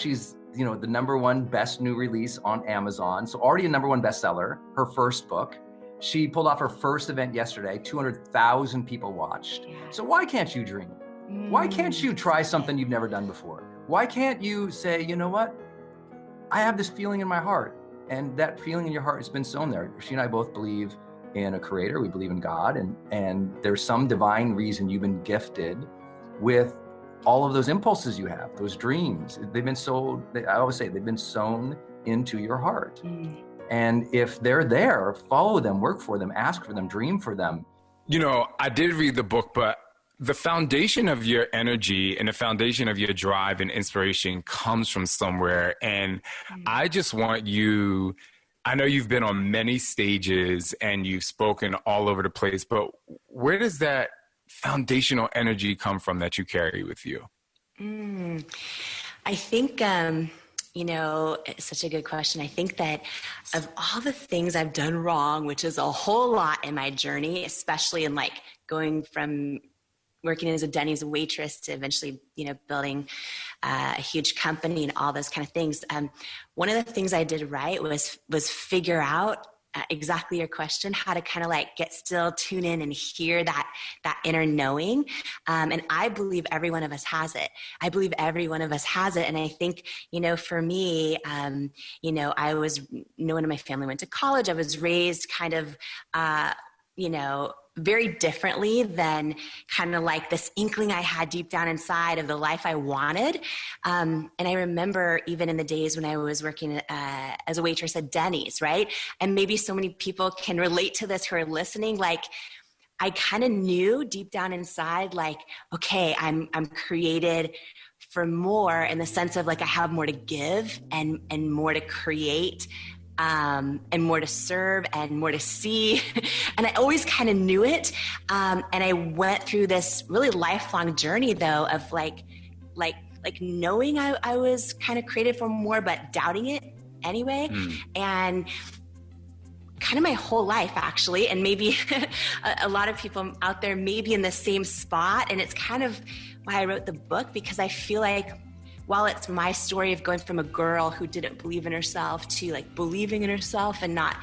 She's, the #1 best new release on Amazon. So already a #1 bestseller, her first book. She pulled off her first event yesterday, 200,000 people watched. Yeah. So why can't you dream? Why can't you try something you've never done before? Why can't you say, you know what? I have this feeling in my heart, and that feeling in your heart has been sown there. She and I both believe in a creator. We believe in God, and there's some divine reason you've been gifted with all of those impulses you have, those dreams. They've been I always say, they've been sown into your heart. And if they're there, follow them, work for them, ask for them, dream for them. I did read the book, but the foundation of your energy and the foundation of your drive and inspiration comes from somewhere. And I just want you, I know you've been on many stages and you've spoken all over the place, but where does that foundational energy come from that you carry with you? I think, it's such a good question. I think that of all the things I've done wrong, which is a whole lot in my journey, especially in going from working as a Denny's waitress to eventually, building a huge company and all those kind of things. One of the things I did right was figure out exactly your question, how to kind of get still, tune in and hear that inner knowing. And I believe every one of us has it. And I think, for me, I was, no one in my family went to college. I was raised kind of, very differently than kind of this inkling I had deep down inside of the life I wanted. And I remember even in the days when I was working as a waitress at Denny's, right? And maybe so many people can relate to this who are listening, I kind of knew deep down inside, okay, I'm created for more, in the sense of I have more to give and more to create, and more to serve and more to see. And I always kind of knew it. And I went through this really lifelong journey though of knowing I was kind of created for more, but doubting it anyway. And kind of my whole life actually. And maybe a lot of people out there may be in the same spot. And it's kind of why I wrote the book, because I feel while it's my story of going from a girl who didn't believe in herself to believing in herself and not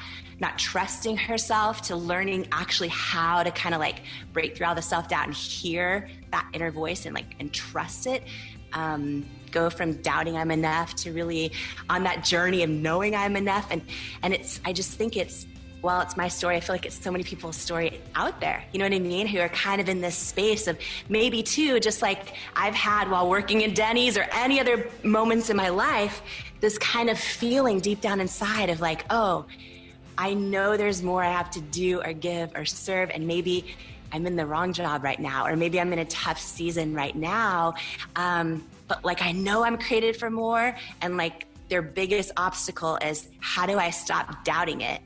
trusting herself, to learning actually how to kind of break through all the self-doubt and hear that inner voice and trust it. Go from doubting I'm enough to really on that journey of knowing I'm enough. And I just think it's my story. I feel like it's so many people's story out there, you know what I mean? Who are kind of in this space of maybe too, just like I've had while working in Denny's or any other moments in my life, this kind of feeling deep down inside of oh, I know there's more I have to do or give or serve. And maybe I'm in the wrong job right now, or maybe I'm in a tough season right now. But I know I'm created for more. And their biggest obstacle is, how do I stop doubting it?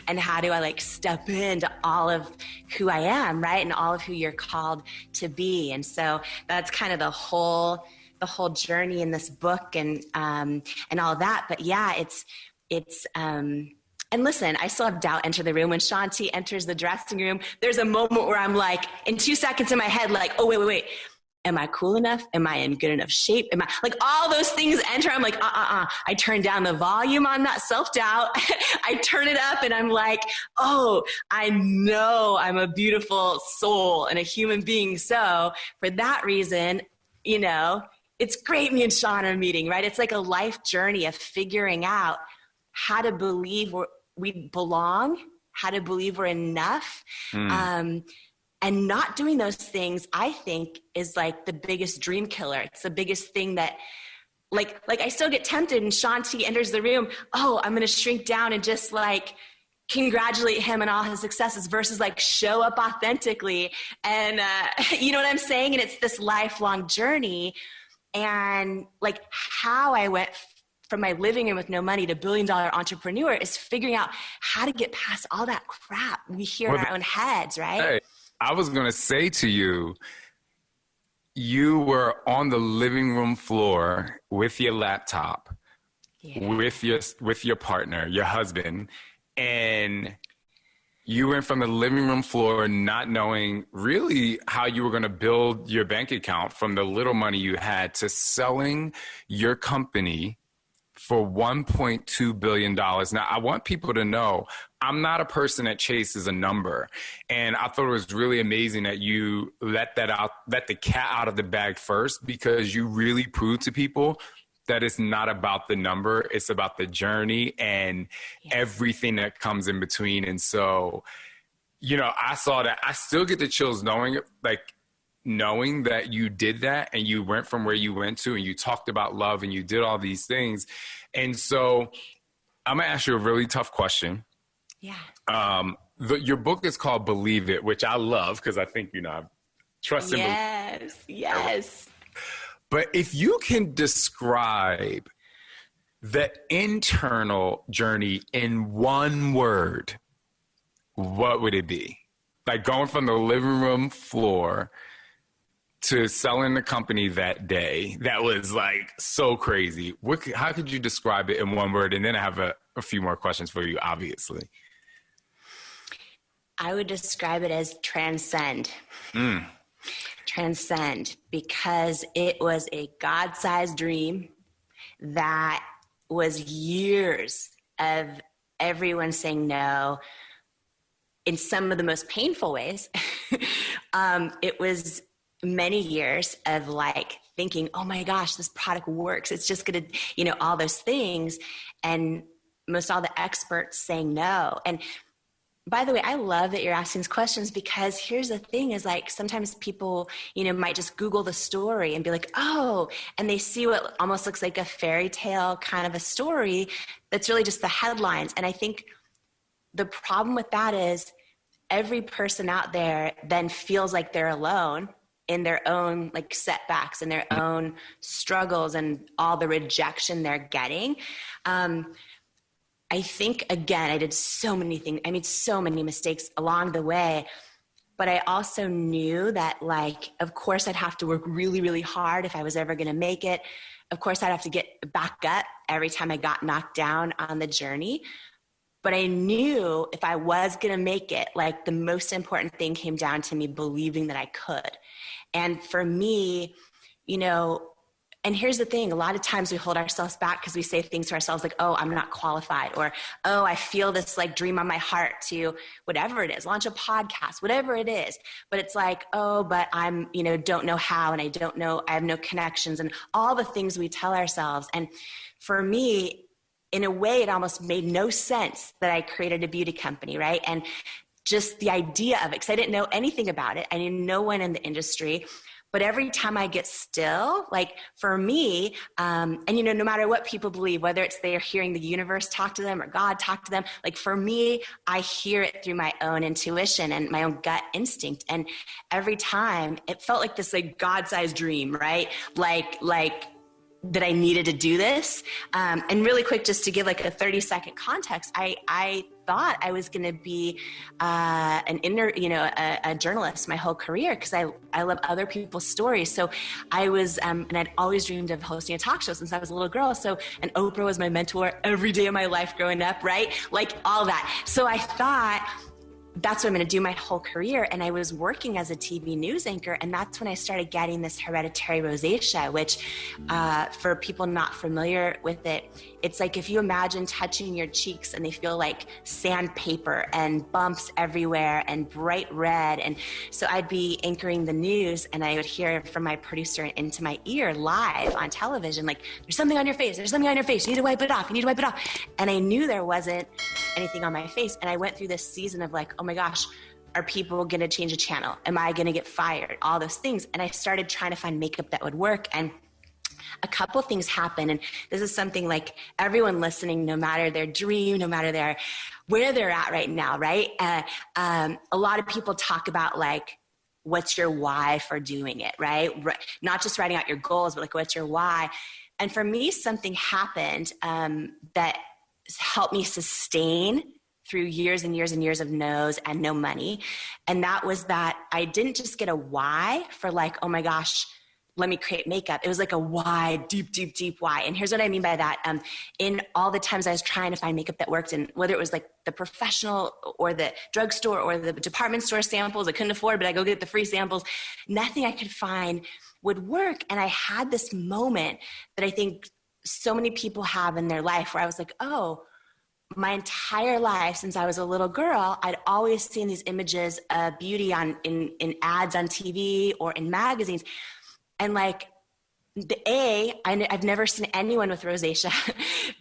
And how do I step into all of who I am, right? And all of who you're called to be. And so that's kind of the whole journey in this book and all that. But yeah, it's and listen, I still have doubt enter the room. When Shanti enters the dressing room, there's a moment where I'm in 2 seconds in my head, oh, wait. Am I cool enough? Am I in good enough shape? Am I all those things enter? I'm I turn down the volume on that self-doubt. I turn it up and I'm oh, I know I'm a beautiful soul and a human being. So for that reason, it's great me and Sean are meeting, right? It's a life journey of figuring out how to believe we belong, how to believe we're enough. And not doing those things, I think, is the biggest dream killer. It's the biggest thing that, I still get tempted and Shanti enters the room. Oh, I'm going to shrink down and just congratulate him on all his successes versus show up authentically. And you know what I'm saying? And it's this lifelong journey. And how I went from my living room with no money to billion-dollar entrepreneur is figuring out how to get past all that crap we hear in our own heads, right? Hey. I was going to say to you, you were on the living room floor with your laptop, with your partner, your husband, and You went from the living room floor, not knowing really how you were going to build your bank account from the little money you had, to selling your company for $1.2 billion. Now, I want people to know I'm not a person that chases a number. And I thought it was really amazing that you let the cat out of the bag first, because you really proved to people that it's not about the number. It's about the journey and everything that comes in between. And so, you know, I saw that. I still get the chills knowing that you did that and you went from where you went to, and you talked about love and you did all these things. And so I'm going to ask you a really tough question. Yeah. Your book is called Believe It, which I love because I think, you know, I trust in Yes. But if you can describe the internal journey in one word, what would it be? Like going from the living room floor to selling the company that day, that was like so crazy. How could you describe it in one word? And then I have a few more questions for you, obviously. I would describe it as transcend. Transcend, because it was a God-sized dream that was years of everyone saying no in some of the most painful ways. It was many years of like thinking, oh my gosh, this product works. It's just going to, you know, all those things. And most all the experts saying no. And by the way, I love that you're asking these questions, because here's the thing is like, sometimes people, you know, might just Google the story and be like, oh, and they see what almost looks like a fairy tale kind of a story that's really just the headlines. And I think the problem with that is every person out there then feels like they're alone in their own like setbacks and their own struggles and all the rejection they're getting. I think, again, I did so many things. I made so many mistakes along the way, but I also knew that, like, of course I'd have to work really, really hard if I was ever going to make it. Of course I'd have to get back up every time I got knocked down on the journey. But I knew if I was going to make it, like, the most important thing came down to me believing that I could. And for me, you know, and here's the thing, a lot of times we hold ourselves back because we say things to ourselves like, oh, I'm not qualified, or, oh, I feel this like dream on my heart to whatever it is, launch a podcast, whatever it is. But it's like, oh, but I'm, you know, don't know how, and I don't know, I have no connections, and all the things we tell ourselves. And for me, in a way, it almost made no sense that I created a beauty company, right? And just the idea of it, because I didn't know anything about it. I knew no one in the industry. But every time I get still, like for me, and you know, no matter what people believe, whether it's they're hearing the universe talk to them or God talk to them, like for me, I hear it through my own intuition and my own gut instinct. And every time it felt like this like God-sized dream, right? Like that I needed to do this. And really quick, just to give like a 30-second context, I thought I was going to be a journalist my whole career, because I love other people's stories. So I was, and I'd always dreamed of hosting a talk show since I was a little girl. So, and Oprah was my mentor every day of my life growing up, right? Like all that. So I thought, that's what I'm going to do my whole career. And I was working as a TV news anchor. And that's when I started getting this hereditary rosacea, which for people not familiar with it, it's like if you imagine touching your cheeks and they feel like sandpaper and bumps everywhere and bright red. And so I'd be anchoring the news and I would hear from my producer into my ear live on television, like, there's something on your face. There's something on your face. You need to wipe it off. You need to wipe it off. And I knew there wasn't anything on my face. And I went through this season of like, oh my gosh, are people going to change a channel? Am I going to get fired? All those things. And I started trying to find makeup that would work. And a couple things happened. And this is something like everyone listening, no matter their dream, no matter where they're at right now, right? A lot of people talk about like, what's your why for doing it, right? Not just writing out your goals, but like, what's your why? And for me, something happened that helped me sustain through years and years and years of no's and no money. And that was that I didn't just get a why for like, oh my gosh, let me create makeup. It was like a why, deep, deep, deep why. And here's what I mean by that. In all the times I was trying to find makeup that worked, and whether it was like the professional or the drugstore or the department store samples I couldn't afford, but I go get the free samples, nothing I could find would work. And I had this moment that I think so many people have in their life where I was like, oh, my entire life since I was a little girl, I'd always seen these images of beauty in ads on TV or in magazines. And like I've never seen anyone with rosacea.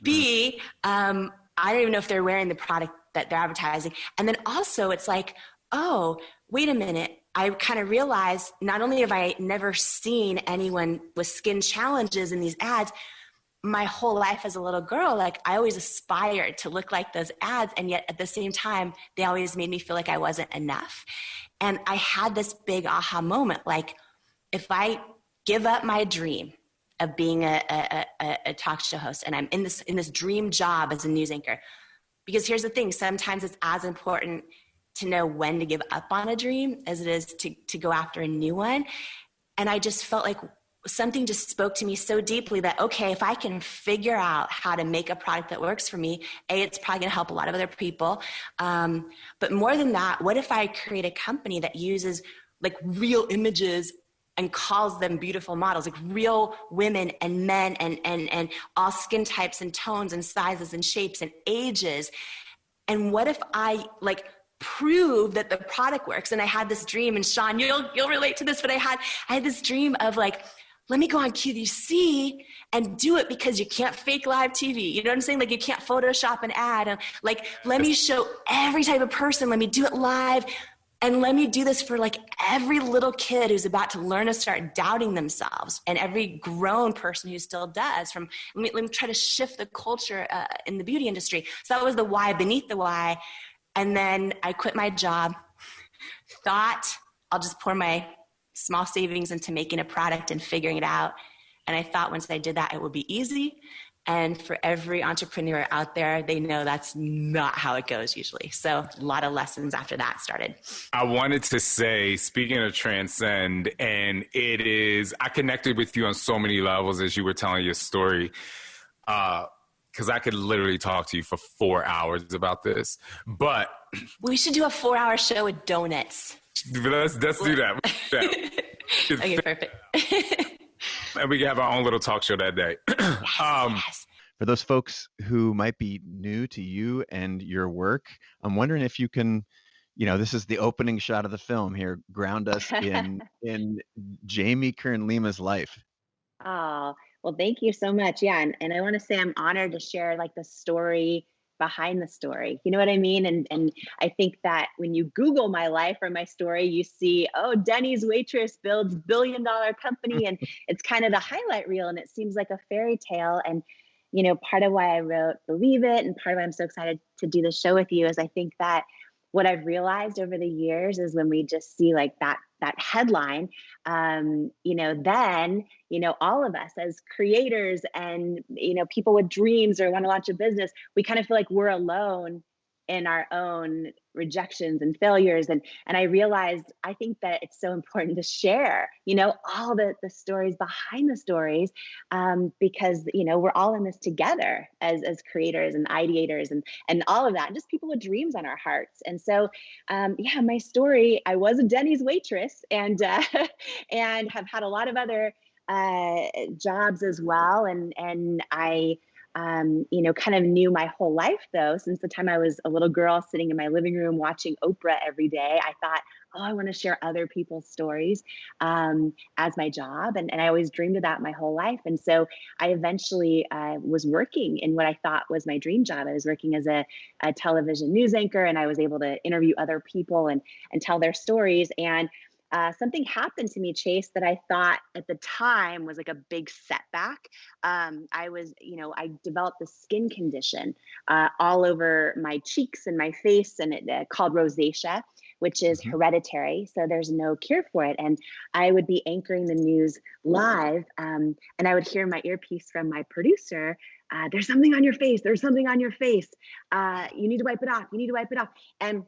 B, I don't even know if they're wearing the product that they're advertising. And then also it's like, oh, wait a minute. I kind of realized not only have I never seen anyone with skin challenges in these ads, my whole life as a little girl, like I always aspired to look like those ads. And yet at the same time, they always made me feel like I wasn't enough. And I had this big aha moment. Like if I give up my dream of being a talk show host, and I'm in this dream job as a news anchor, because here's the thing, sometimes it's as important to know when to give up on a dream as it is to go after a new one. And I just felt like something just spoke to me so deeply that, okay, if I can figure out how to make a product that works for me, it's probably going to help a lot of other people. But more than that, what if I create a company that uses like real images and calls them beautiful models, like real women and men and all skin types and tones and sizes and shapes and ages. And what if I like prove that the product works? And I had this dream, and Sean, you'll relate to this, but I had this dream of like, let me go on QVC and do it, because you can't fake live TV. You know what I'm saying? Like you can't Photoshop an ad. And like, let me show every type of person, let me do it live. And let me do this for like every little kid who's about to learn to start doubting themselves, and every grown person who still does. Let me try to shift the culture in the beauty industry. So that was the why beneath the why. And then I quit my job, thought I'll just pour my small savings into making a product and figuring it out. And I thought once I did that, it would be easy. And for every entrepreneur out there, they know that's not how it goes usually. So a lot of lessons after that started. I wanted to say, speaking of transcend, and I connected with you on so many levels as you were telling your story, because I could literally talk to you for 4 hours about this. But we should do a 4-hour show with donuts. Let's do that. Okay, perfect. And we can have our own little talk show that day. Yes. For those folks who might be new to you and your work, I'm wondering if you can, this is the opening shot of the film here, ground us in Jamie Kern Lima's life. Oh, well, thank you so much. Yeah. And I want to say I'm honored to share like the story behind the story. You know what I mean? And I think that when you Google my life or my story, you see, oh, Denny's waitress builds $1 billion company. And it's kind of the highlight reel, and it seems like a fairy tale. And, part of why I wrote Believe It, and part of why I'm so excited to do this show with you, is I think that what I've realized over the years is when we just see like that headline, then, all of us as creators and, people with dreams or want to launch a business, we kind of feel like we're alone in our own rejections and failures. And I realized, I think that it's so important to share, all the stories behind the stories, because, we're all in this together as creators and ideators and all of that, and just people with dreams on our hearts. And so, my story, I was a Denny's waitress and have had a lot of other jobs as well. And I, kind of knew my whole life though, since the time I was a little girl sitting in my living room watching Oprah every day. I thought, oh, I want to share other people's stories as my job. And I always dreamed of that my whole life. And so I eventually was working in what I thought was my dream job. I was working as a television news anchor, and I was able to interview other people and tell their stories. And something happened to me, Chase, that I thought at the time was like a big setback. I developed this skin condition all over my cheeks and my face, and it called rosacea, which is hereditary. So there's no cure for it. And I would be anchoring the news live, and I would hear in my earpiece from my producer, there's something on your face. There's something on your face. You need to wipe it off. You need to wipe it off. And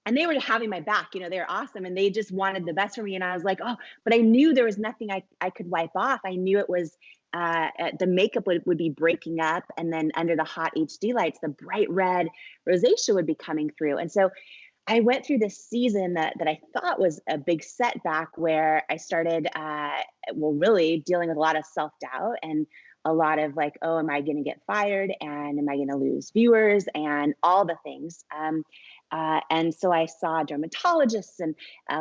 and they were having my back, you know, they were awesome and they just wanted the best for me. And I was like, oh, but I knew there was nothing I could wipe off. I knew it was the makeup would be breaking up, and then under the hot HD lights, the bright red rosacea would be coming through. And so I went through this season that I thought was a big setback, where I started, really dealing with a lot of self-doubt and a lot of like, oh, am I going to get fired? And am I going to lose viewers and all the things? And so I saw dermatologists and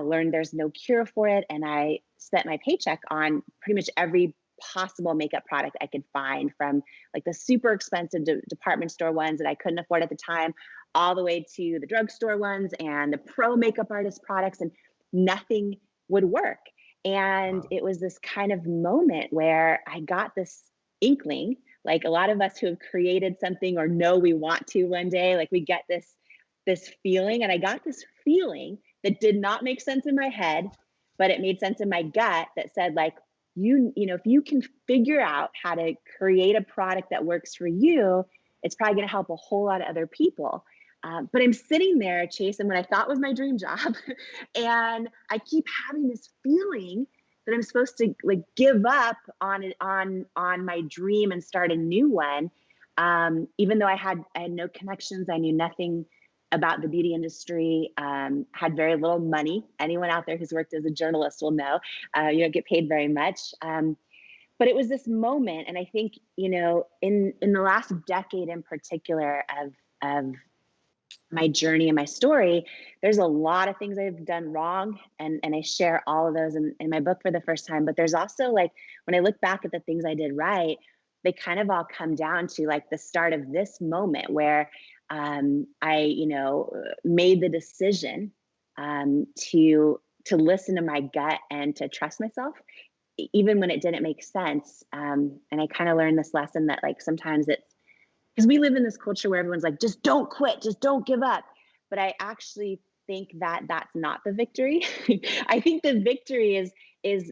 learned there's no cure for it. And I spent my paycheck on pretty much every possible makeup product I could find, from like the super expensive department store ones that I couldn't afford at the time, all the way to the drugstore ones and the pro makeup artist products, and nothing would work. And it was this kind of moment where I got this inkling, like a lot of us who have created something or know we want to one day, like we get this feeling. And I got this feeling that did not make sense in my head, but it made sense in my gut, that said like, you know, if you can figure out how to create a product that works for you, it's probably going to help a whole lot of other people. But I'm sitting there chasing what I thought was my dream job, and I keep having this feeling that I'm supposed to like give up on it, on my dream and start a new one. Even though I had no connections, I knew nothing about the beauty industry, had very little money. Anyone out there who's worked as a journalist will know you don't get paid very much. But it was this moment, and I think, you know, in the last decade in particular of my journey and my story, there's a lot of things I've done wrong, and I share all of those in my book for the first time. But there's also, like, when I look back at the things I did right, they kind of all come down to like the start of this moment where I, you know, made the decision to listen to my gut and to trust myself, even when it didn't make sense. And I kind of learned this lesson that like sometimes it's because we live in this culture where everyone's like, just don't quit, just don't give up. But I actually think that that's not the victory. I think the victory is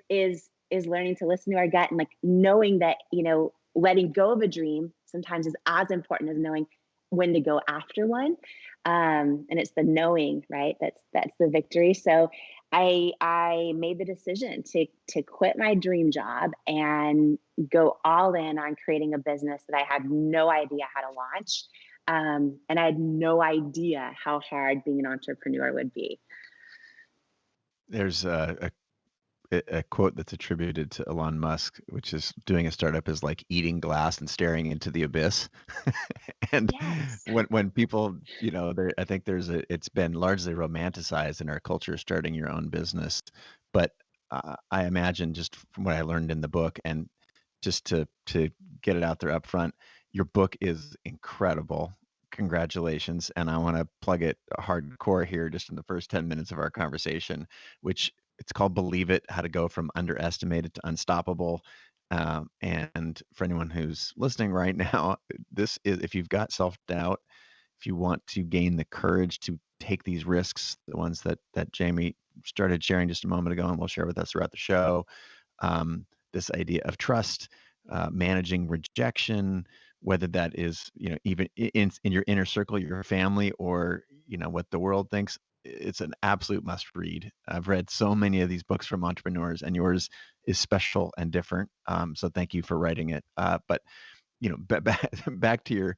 learning to listen to our gut, and like knowing that, you know, letting go of a dream sometimes is as important as knowing when to go after one. And it's the knowing, right? That's the victory. So I made the decision to quit my dream job and go all in on creating a business that I had no idea how to launch. And I had no idea how hard being an entrepreneur would be. There's a quote that's attributed to Elon Musk, which is doing a startup is like eating glass and staring into the abyss. And Yes. when people, you know, I think it's been largely romanticized in our culture, starting your own business. But I imagine, just from what I learned in the book, and just to get it out there up front, your book is incredible. Congratulations. And I want to plug it hardcore here just in the first 10 minutes of our conversation, which it's called Believe It: How to Go from Underestimated to Unstoppable. And for anyone who's listening right now, this is, if you've got self-doubt, if you want to gain the courage to take these risks, the ones that Jamie started sharing just a moment ago and will share with us throughout the show, this idea of trust, managing rejection, whether that is, you know, even in your inner circle, your family, or, you know, what the world thinks, it's an absolute must read. I've read so many of these books from entrepreneurs, and yours is special and different. So thank you for writing it. But, you know, back to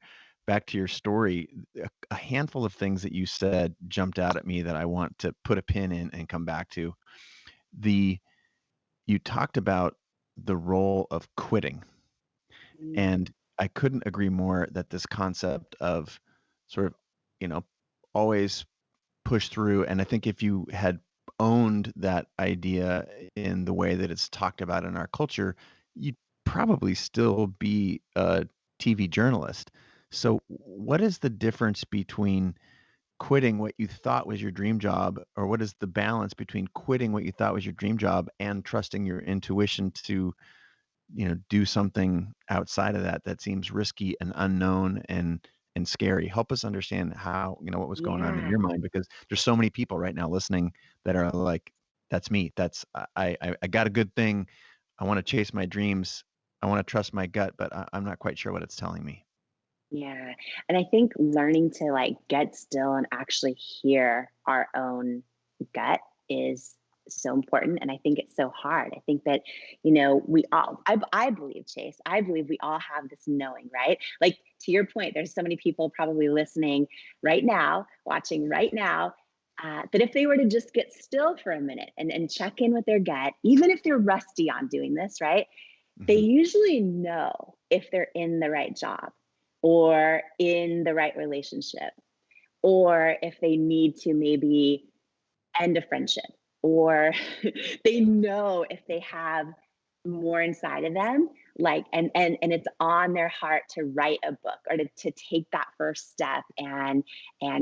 your story, a handful of things that you said jumped out at me that I want to put a pin in and come back to. You talked about the role of quitting. And I couldn't agree more that this concept of sort of, you know, always push through. And I think if you had owned that idea in the way that it's talked about in our culture, you'd probably still be a TV journalist. So what is the difference between quitting what you thought was your dream job, or what is the balance between quitting what you thought was your dream job and trusting your intuition to, you know, do something outside of that seems risky and unknown and scary? Help us understand how, you know, what was going on in your mind, because there's so many people right now listening that are like, that's me. That's I got a good thing. I want to chase my dreams. I want to trust my gut, but I'm not quite sure what it's telling me. Yeah. And I think learning to like get still and actually hear our own gut is so important. And I think it's so hard. I think that, we all, I believe, Chase, I believe we all have this knowing, right? Like to your point, there's so many people probably listening right now, watching right now, that if they were to just get still for a minute and check in with their gut, even if they're rusty on doing this, right? They Mhm. usually know if they're in the right job or in the right relationship, or if they need to maybe end a friendship, or they know if they have more inside of them, like, and it's on their heart to write a book or to take that first step and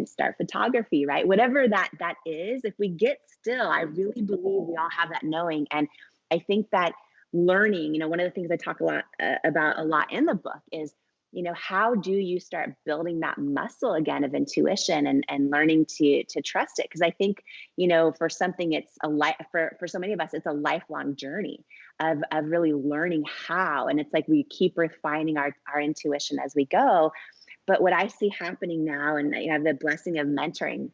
start photography, right? Whatever that is, if we get still, I really believe we all have that knowing. And I think that learning, one of the things I talk a lot about a lot in the book is, how do you start building that muscle again of intuition and learning to trust it? Because I think, for something, it's a life for so many of us, it's a lifelong journey of really learning how. And it's like we keep refining our intuition as we go. But what I see happening now, and I have the blessing of mentoring,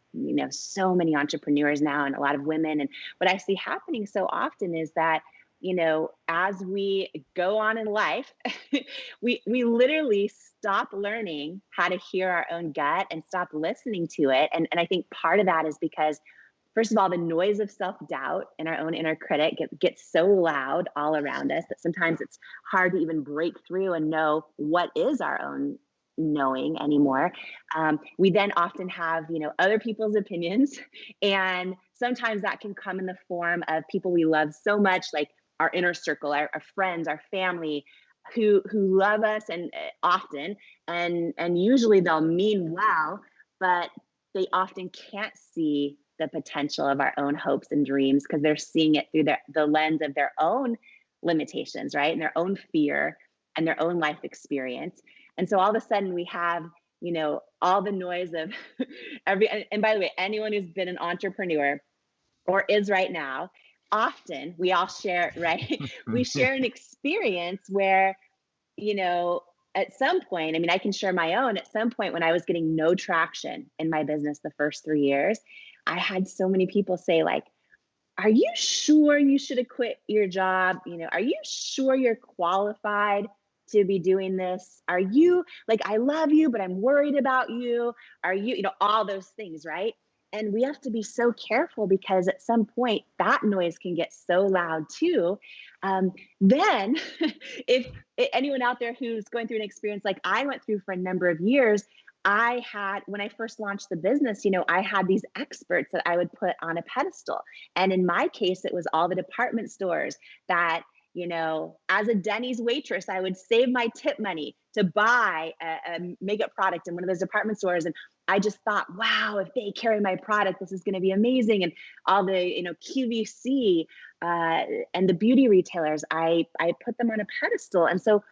so many entrepreneurs now and a lot of women. And what I see happening so often is that, as we go on in life, we literally stop learning how to hear our own gut and stop listening to it. And I think part of that is because, first of all, the noise of self-doubt and our own inner critic gets so loud all around us that sometimes it's hard to even break through and know what is our own knowing anymore. We then often have, other people's opinions, and sometimes that can come in the form of people we love so much, like our inner circle, our friends, our family, who love us and often, and usually they'll mean well, but they often can't see the potential of our own hopes and dreams because they're seeing it through the lens of their own limitations, right? And their own fear and their own life experience. And so all of a sudden we have, all the noise of and by the way, anyone who's been an entrepreneur or is right now, often we all share, right? We share an experience where, at some point, I mean, I can share my own. At some point, when I was getting no traction in my business the first 3 years, I had so many people say, like, are you sure you should have quit your job? Are you sure you're qualified to be doing this? Are you like, I love you, but I'm worried about you? Are you, all those things, right? And we have to be so careful because at some point that noise can get so loud too. Then, if anyone out there who's going through an experience like I went through for a number of years, I had, when I first launched the business, I had these experts that I would put on a pedestal. And in my case, it was all the department stores that, as a Denny's waitress, I would save my tip money to buy a makeup product in one of those department stores. And I just thought, wow, if they carry my product, this is going to be amazing. And all the, QVC and the beauty retailers, I put them on a pedestal. And so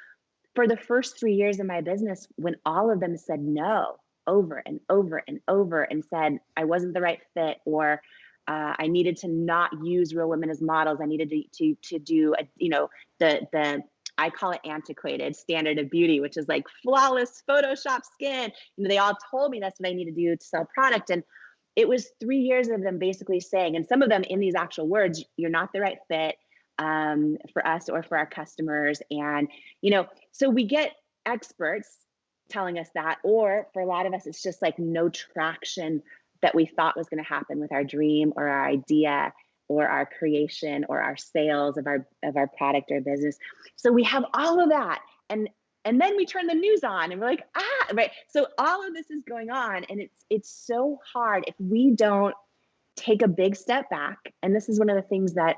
for the first 3 years of my business, when all of them said no over and over and over and said I wasn't the right fit, or I needed to not use real women as models, I needed to do the I call it antiquated standard of beauty, which is like flawless Photoshop skin. They all told me that's what I need to do to sell product. And it was 3 years of them basically saying, and some of them in these actual words, you're not the right fit for us or for our customers. And, so we get experts telling us that, or for a lot of us, it's just like no traction that we thought was going to happen with our dream or our idea or our creation or our sales of our product or business. So we have all of that. And then we turn the news on and we're like, right. So all of this is going on, and it's so hard if we don't take a big step back. And this is one of the things that,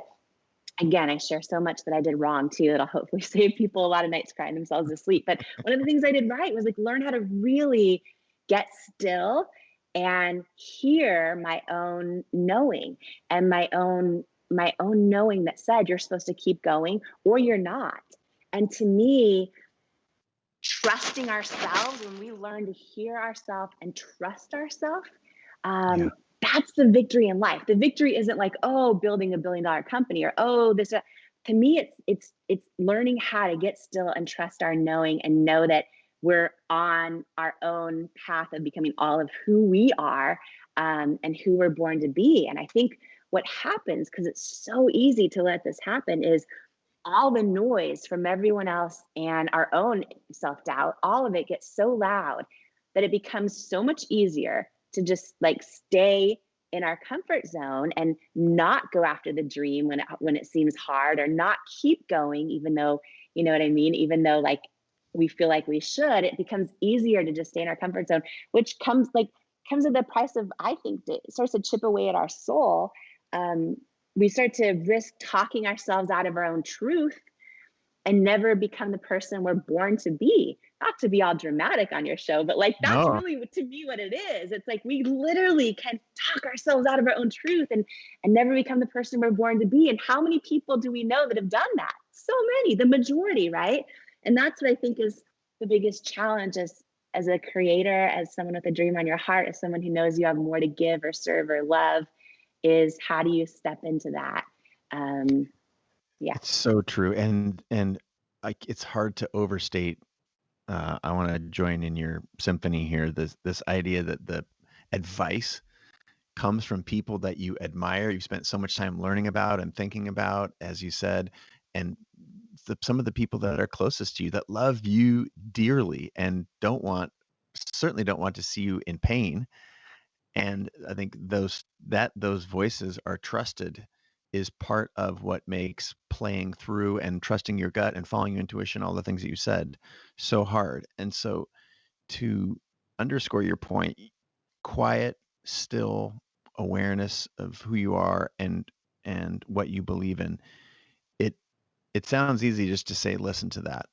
again, I share so much that I did wrong too. It'll hopefully save people a lot of nights crying themselves to sleep. But one of the things I did right was like learn how to really get still and hear my own knowing, and my own knowing that said you're supposed to keep going or you're not. And to me, trusting ourselves, when we learn to hear ourselves and trust ourselves, Yeah. that's the victory in life. The victory isn't like, oh, building $1 billion company, or oh, this. To me, it's learning how to get still and trust our knowing, and know that we're on our own path of becoming all of who we are, and who we're born to be. And I think what happens, because it's so easy to let this happen, is all the noise from everyone else and our own self-doubt, all of it gets so loud that it becomes so much easier to just like stay in our comfort zone and not go after the dream when it seems hard, or not keep going, even though, you know what I mean, even though like we feel like we should. It becomes easier to just stay in our comfort zone, which comes at the price of, I think, it starts to chip away at our soul. We start to risk talking ourselves out of our own truth and never become the person we're born to be. Not to be all dramatic on your show, but like that's No. really, to me, what it is. It's like we literally can talk ourselves out of our own truth and never become the person we're born to be. And how many people do we know that have done that? So many, the majority, right? And that's what I think is the biggest challenge as a creator, as someone with a dream on your heart, as someone who knows you have more to give or serve or love, is how do you step into that? Yeah. It's so true. And like, it's hard to overstate. I want to join in your symphony here. This idea that the advice comes from people that you admire, you've spent so much time learning about and thinking about, as you said, and some of the people that are closest to you that love you dearly and certainly don't want to see you in pain. And I think those voices are trusted is part of what makes playing through and trusting your gut and following your intuition, all the things that you said, so hard. And so, to underscore your point, quiet, still awareness of who you are and what you believe in. It sounds easy just to say, listen to that,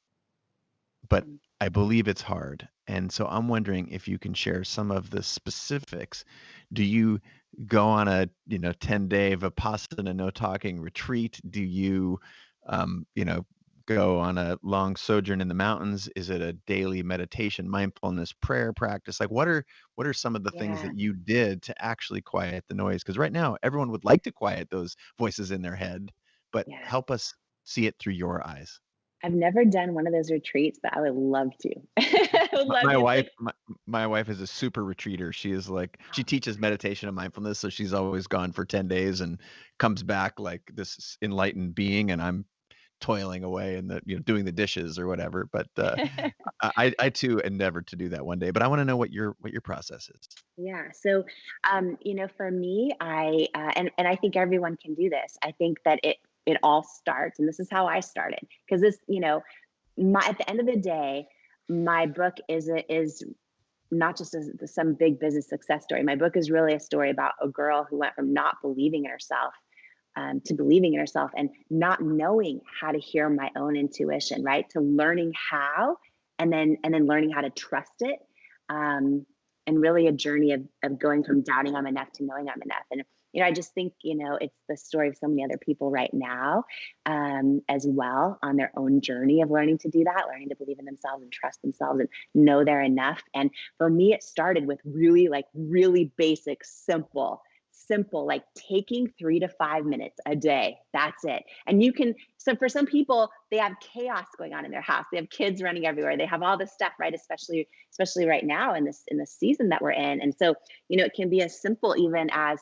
but I believe it's hard. And so I'm wondering if you can share some of the specifics. Do you go on a 10-day Vipassana no talking retreat? Do you go on a long sojourn in the mountains? Is it a daily meditation, mindfulness, prayer practice? Like what are some of the things Yeah. that you did to actually quiet the noise? Because right now everyone would like to quiet those voices in their head, but Yeah. help us see it through your eyes. I've never done one of those retreats, but I would love to. I would love My to. It's wife, like, my wife is a super retreater. She is like, she teaches meditation and mindfulness, so she's always gone for 10 days and comes back like this enlightened being, and I'm toiling away and doing the dishes or whatever. But I too endeavored to do that one day. But I want to know what your process is. yeah. So, for me, and I think everyone can do this. I think that it all starts, and this is how I started, because this, at the end of the day, my book is not just some big business success story. My book is really a story about a girl who went from not believing in herself to believing in herself, and not knowing how to hear my own intuition, right? To learning how, and then learning how to trust it. And really a journey of going from doubting I'm enough to knowing I'm enough. And, I just think, it's the story of so many other people right now, as well, on their own journey of learning to do that, learning to believe in themselves and trust themselves and know they're enough. And for me, it started with really basic, simple, like taking 3 to 5 minutes a day. That's it. And so for some people, they have chaos going on in their house. They have kids running everywhere. They have all this stuff, right? Especially right now in this season that we're in. And so, it can be as simple even as,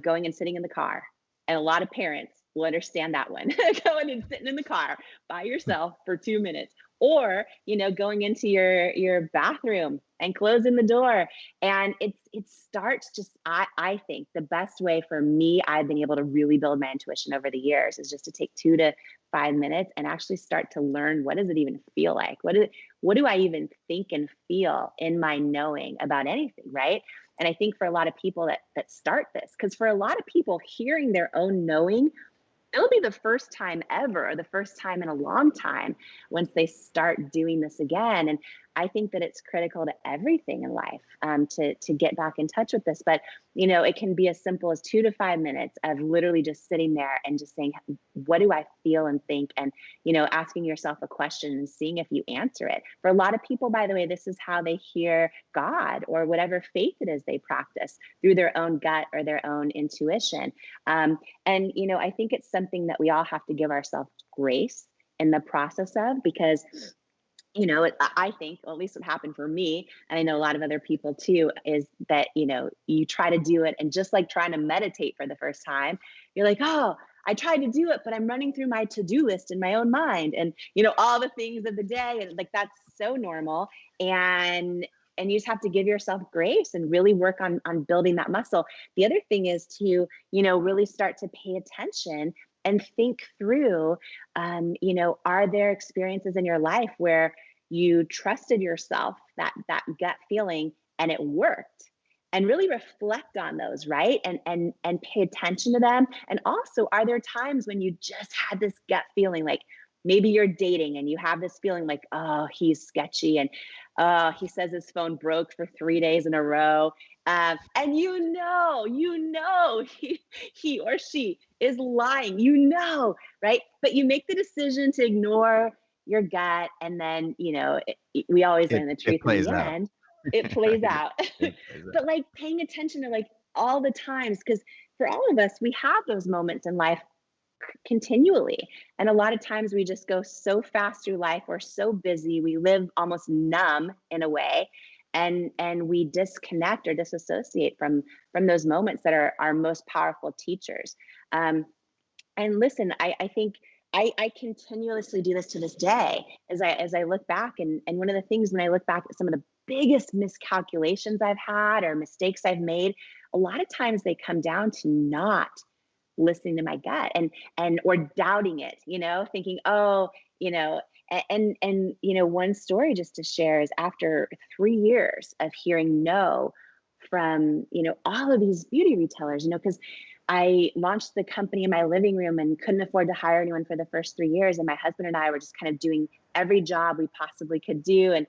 going and sitting in the car. And a lot of parents will understand that one. Going and sitting in the car by yourself for 2 minutes, or, going into your bathroom and closing the door. And it starts just, I think the best way for me, I've been able to really build my intuition over the years, is just to take 2 to 5 minutes and actually start to learn, what does it even feel like? What do I even think and feel in my knowing about anything, right? And I think for a lot of people that start this, because for a lot of people, hearing their own knowing, it'll be the first time ever, or the first time in a long time, once they start doing this again. And I think that it's critical to everything in life, to get back in touch with this. But, it can be as simple as 2 to 5 minutes of literally just sitting there and just saying, what do I feel and think? And, asking yourself a question and seeing if you answer it. For a lot of people, by the way, this is how they hear God, or whatever faith it is they practice, through their own gut or their own intuition. And, I think it's something that we all have to give ourselves grace in the process of, because I think, well, at least what happened for me, and I know a lot of other people too, is that, you try to do it, and just like trying to meditate for the first time, you're like, oh, I tried to do it, but I'm running through my to-do list in my own mind, and all the things of the day, and like that's so normal. And you just have to give yourself grace and really work on building that muscle. The other thing is to, really start to pay attention and think through, are there experiences in your life where you trusted yourself, that gut feeling, and it worked? And really reflect on those, right? And pay attention to them. And also, are there times when you just had this gut feeling, like maybe you're dating and you have this feeling like, oh, he's sketchy, and he says his phone broke for 3 days in a row, and he or she is lying, right? But you make the decision to ignore your gut, and then we always learn the It truth in plays the out. end. It plays Right. out. It plays But out. like paying attention to like all the times, because for all of us, we have those moments in life continually. And a lot of times we just go so fast through life. We're so busy. We live almost numb in a way. And we disconnect or disassociate from those moments that are our most powerful teachers. And listen, I think I continuously do this to this day as I look back. And one of the things when I look back at some of the biggest miscalculations I've had or mistakes I've made, a lot of times they come down to not listening to my gut, and or doubting it, thinking, oh, you know and one story just to share is, after 3 years of hearing no from all of these beauty retailers, because I launched the company in my living room and couldn't afford to hire anyone for the first 3 years, and my husband and I were just kind of doing every job we possibly could do. And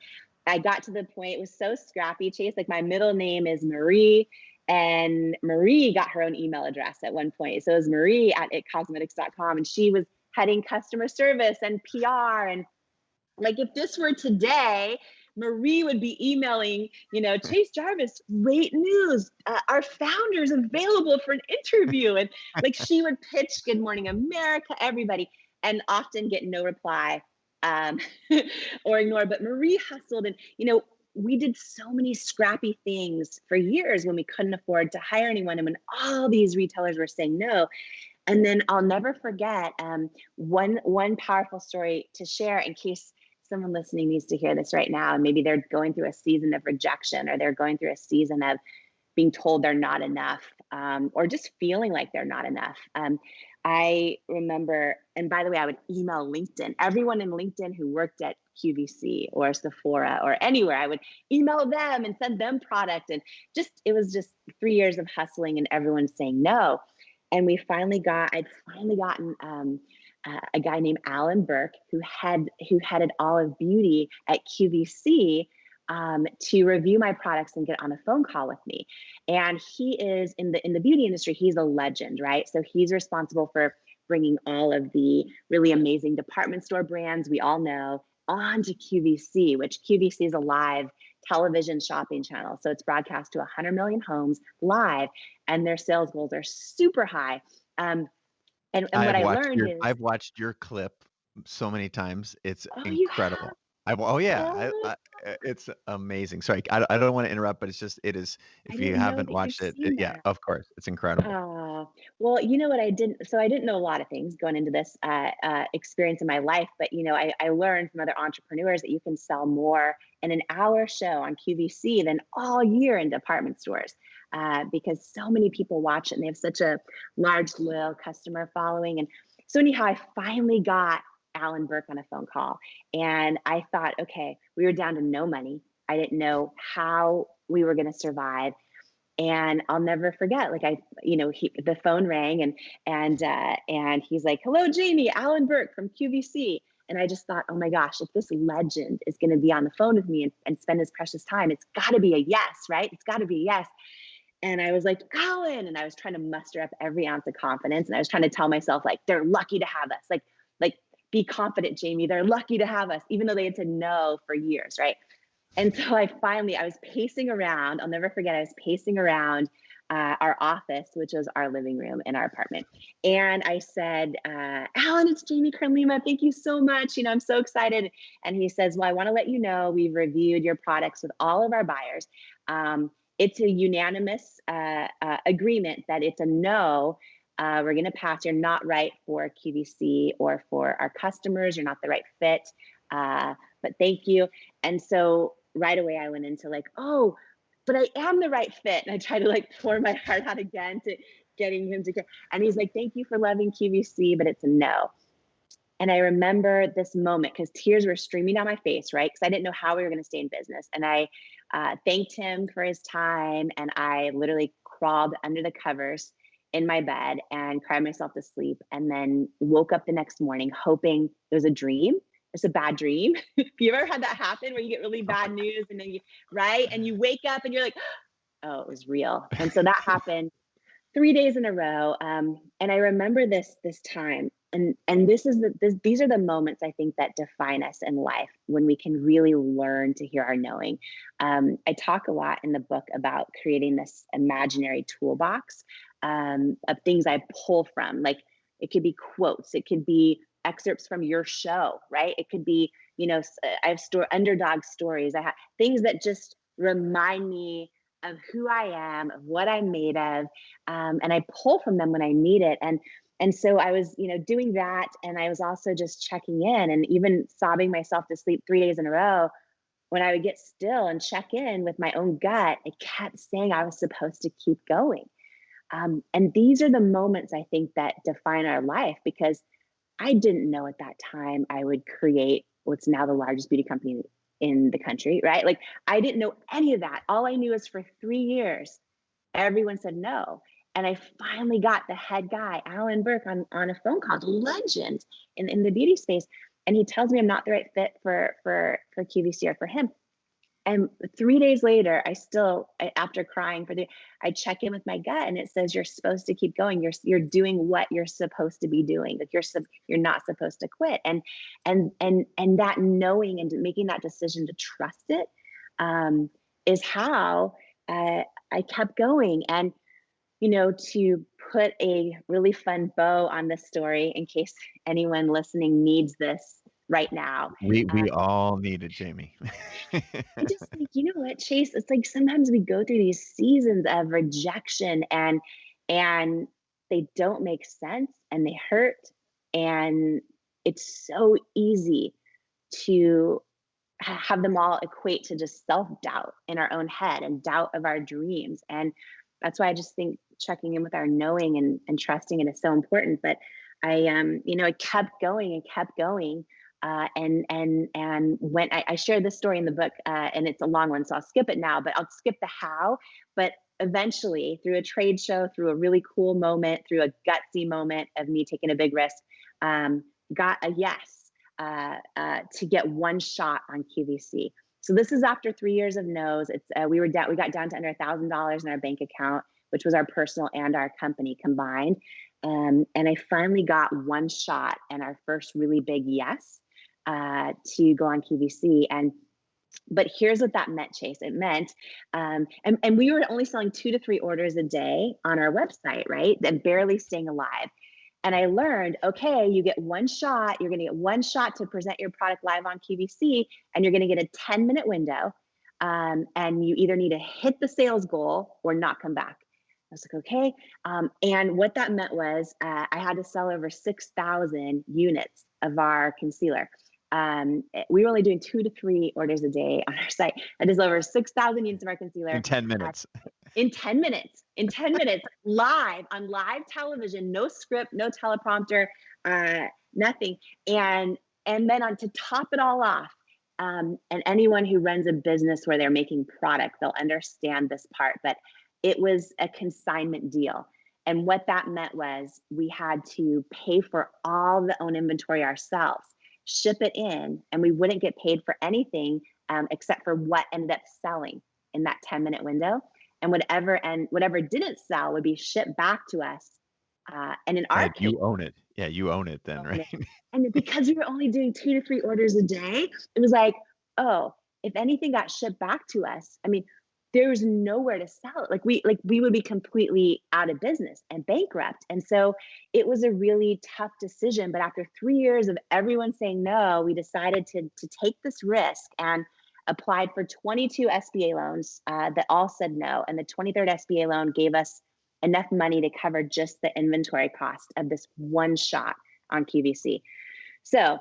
I got to the point, it was so scrappy, Chase, like my middle name is Marie, and Marie got her own email address at one point. So it was Marie at itcosmetics.com, and she was heading customer service and PR. And like, if this were today, Marie would be emailing, Chase Jarvis, great news. Our founder's available for an interview. And like, she would pitch Good Morning America, everybody, and often get no reply, um, or ignore. But Marie hustled, and, we did so many scrappy things for years when we couldn't afford to hire anyone, and when all these retailers were saying no. And then I'll never forget, one powerful story to share, in case someone listening needs to hear this right now, and maybe they're going through a season of rejection, or they're going through a season of being told they're not enough, or just feeling like they're not enough. I remember, and by the way, I would email LinkedIn, everyone in LinkedIn who worked at QVC or Sephora or anywhere. I would email them and send them product. And it was just 3 years of hustling and everyone saying no. And I'd finally gotten a guy named Alan Burke, who headed all of beauty at QVC, to review my products and get on a phone call with me. And he is in the beauty industry, he's a legend, right? So he's responsible for bringing all of the really amazing department store brands we all know onto QVC, which QVC is a live television shopping channel. So it's broadcast to 100 million homes live, and their sales goals are super high. And what I learned is, I've watched your clip so many times. It's oh, you incredible. have? Oh yeah, Oh, it's amazing. Sorry, I don't want to interrupt, but it is. I If you didn't know haven't that you'd watched it, seen yeah, that. of course, it's incredible. Well, you know what I didn't, so I didn't know a lot of things going into this experience in my life, but I learned from other entrepreneurs that you can sell more in an hour show on QVC than all year in department stores, because so many people watch it and they have such a large, loyal customer following. And so anyhow, I finally got Alan Burke on a phone call, and I thought, okay, we were down to no money. I didn't know how we were going to survive. And I'll never forget, like the phone rang, and he's like, "Hello, Jamie, Alan Burke from QVC." And I just thought, oh my gosh, if this legend is going to be on the phone with me and spend his precious time, it's got to be a yes, right? It's got to be a yes. And I was like, Alan, and I was trying to muster up every ounce of confidence, and I was trying to tell myself, like, they're lucky to have us, like be confident, Jamie. They're lucky to have us, even though they had said no for years, right? And so I was pacing around. I'll never forget, I was pacing around our office, which was our living room in our apartment. And I said, Alan, it's Jamie Kern Lima. Thank you so much. I'm so excited. And he says, well, I want to let you know we've reviewed your products with all of our buyers. It's a unanimous agreement that it's a no. We're going to pass. You're not right for QVC or for our customers. You're not the right fit. But thank you. And so right away I went into like, oh, but I am the right fit. And I tried to like pour my heart out again to getting him to care. And he's like, thank you for loving QVC, but it's a no. And I remember this moment because tears were streaming down my face, right? Because I didn't know how we were going to stay in business. And I thanked him for his time. And I literally crawled under the covers in my bed and cried myself to sleep. And then woke up the next morning hoping it was a dream. It's a bad dream. You ever had that happen where you get really bad news and then you, right? And you wake up and you're like, oh, it was real. And so that happened 3 days in a row. And I remember this time. And these are the moments I think that define us in life when we can really learn to hear our knowing. I talk a lot in the book about creating this imaginary toolbox of things I pull from. Like it could be quotes, it could be excerpts from your show, right? It could be, I have underdog stories. I have things that just remind me of who I am, of what I'm made of. And I pull from them when I need it. And so I was, doing that. And I was also just checking in and even sobbing myself to sleep 3 days in a row. When I would get still and check in with my own gut, it kept saying I was supposed to keep going. And these are the moments I think that define our life, because I didn't know at that time I would create what's now the largest beauty company in the country, right? Like I didn't know any of that. All I knew is for 3 years, everyone said no. And I finally got the head guy, Alan Burke, on a phone call, the legend in the beauty space. And he tells me I'm not the right fit for QVC or for him. And 3 days later, after crying I check in with my gut and it says, you're supposed to keep going. You're doing what you're supposed to be doing. Like you're not supposed to quit. And that knowing and making that decision to trust it is how I kept going. And, to put a really fun bow on this story, in case anyone listening needs this right now. We all need it, Jamie. I just think, you know what, Chase, it's like sometimes we go through these seasons of rejection and they don't make sense and they hurt. And it's so easy to have them all equate to just self-doubt in our own head and doubt of our dreams. And that's why I just think checking in with our knowing and trusting it is so important. But I kept going and kept going. And when I shared this story in the book, and it's a long one, so I'll skip it now, but I'll skip the how. But eventually, through a trade show, through a really cool moment, through a gutsy moment of me taking a big risk, got a yes to get one shot on QVC. So this is after 3 years of no's. We got down to under $1,000 in our bank account, which was our personal and our company combined. And I finally got one shot and our first really big yes to go on QVC. But here's what that meant, Chase. It meant, and we were only selling 2 to 3 orders a day on our website, right? And barely staying alive. And I learned, okay, you get one shot. You're going to get one shot to present your product live on QVC, and you're going to get a 10-minute window. And you either need to hit the sales goal or not come back. I was like, okay. And what that meant was I had to sell over 6,000 units of our concealer. We were only doing 2 to 3 orders a day on our site. That is over 6,000 units of our concealer. In 10 minutes. In 10 minutes, live on live television, no script, no teleprompter, nothing. And then to top it all off, and anyone who runs a business where they're making product, they'll understand this part, but it was a consignment deal. And what that meant was we had to pay for all the own inventory ourselves, ship it in, and we wouldn't get paid for anything except for what ended up selling in that 10-minute window. And whatever didn't sell would be shipped back to us. And in our case, you own it. Yeah, you own it then, right? And because we were only doing 2 to 3 orders a day, it was like, oh, if anything got shipped back to us, I mean, there was nowhere to sell it. We would be completely out of business and bankrupt. And so it was a really tough decision. But after 3 years of everyone saying no, we decided to take this risk and applied for 22 SBA loans that all said no. And the 23rd SBA loan gave us enough money to cover just the inventory cost of this one shot on QVC. So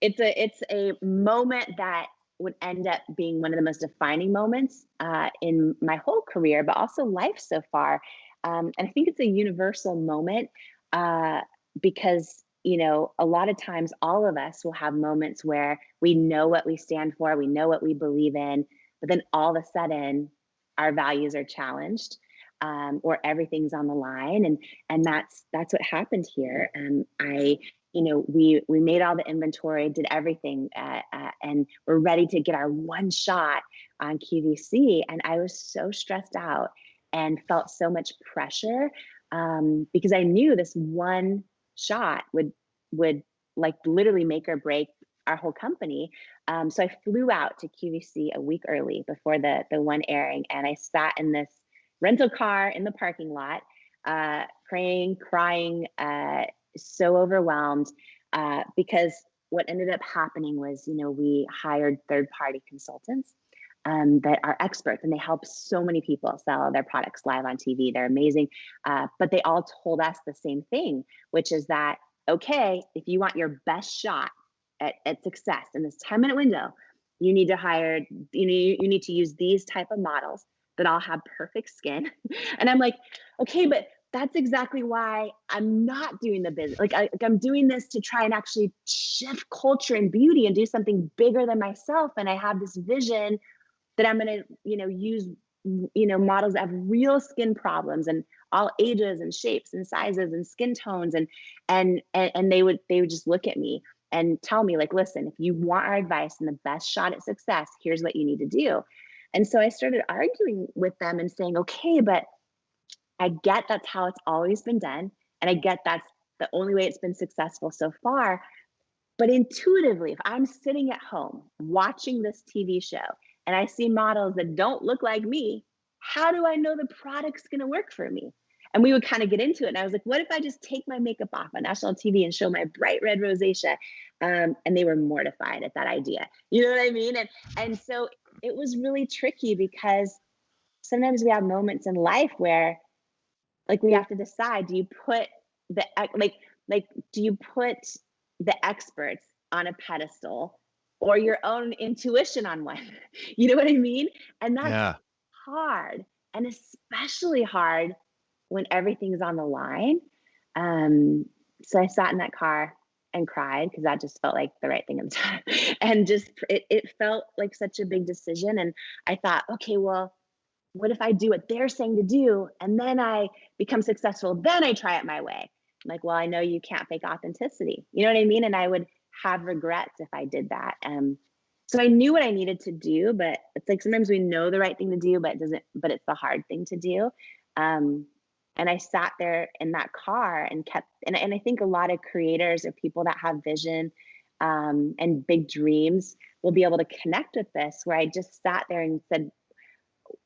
it's a moment that would end up being one of the most defining moments in my whole career, but also life so far. And I think it's a universal moment because, you know, a lot of times all of us will have moments where we know what we stand for, we know what we believe in, but then all of a sudden our values are challenged. Or everything's on the line, and that's what happened here. We made all the inventory, did everything, and we're ready to get our one shot on QVC. And I was so stressed out and felt so much pressure because I knew this one shot would like literally make or break our whole company. So I flew out to QVC a week early before the one airing, and I sat in this rental car in the parking lot, praying, crying, so overwhelmed, because what ended up happening was, you know, we hired third-party consultants that are experts, and they help so many people sell their products live on TV. They're amazing, but they all told us the same thing, which is that, okay, if you want your best shot at success in this 10-minute window, you need to hire, you need to use these type of models that all have perfect skin. And I'm like, okay, but that's exactly why I'm not doing the business. I'm doing this to try and actually shift culture and beauty and do something bigger than myself. And I have this vision that I'm going to, use, models that have real skin problems and all ages and shapes and sizes and skin tones. And they would just look at me and tell me, like, listen, if you want our advice and the best shot at success, here's what you need to do. And so I started arguing with them and saying, okay, but I get that's how it's always been done. And I get that's the only way it's been successful so far. But intuitively, if I'm sitting at home watching this TV show and I see models that don't look like me, how do I know the product's going to work for me? And we would kind of get into it. And I was like, what if I just take my makeup off on national TV and show my bright red rosacea? And they were mortified at that idea. You know what I mean? And so it was really tricky because sometimes we have moments in life where, like, we have to decide, do you put the experts on a pedestal or your own intuition on one? You know what I mean? And that's hard, and especially hard when everything's on the line. So I sat in that car and cried because that just felt like the right thing at the time. And just, it felt like such a big decision. And I thought, okay, well, what if I do what they're saying to do and then I become successful, then I try it my way? I'm like, well, I know you can't fake authenticity. You know what I mean? And I would have regrets if I did that. So I knew what I needed to do, but it's like sometimes we know the right thing to do, but it's the hard thing to do. And I sat there in that car and and I think a lot of creators or people that have vision and big dreams will be able to connect with this, where I just sat there and said,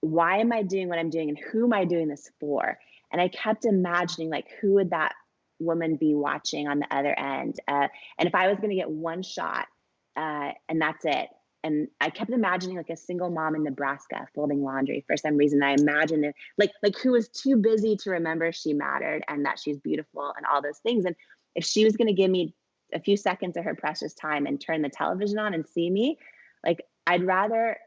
why am I doing what I'm doing and who am I doing this for? And I kept imagining, like, who would that woman be watching on the other end? And if I was going to get one shot and that's it. And I kept imagining like a single mom in Nebraska folding laundry for some reason. I imagined it like who was too busy to remember she mattered and that she's beautiful and all those things. And if she was going to give me a few seconds of her precious time and turn the television on and see me, like, I'd rather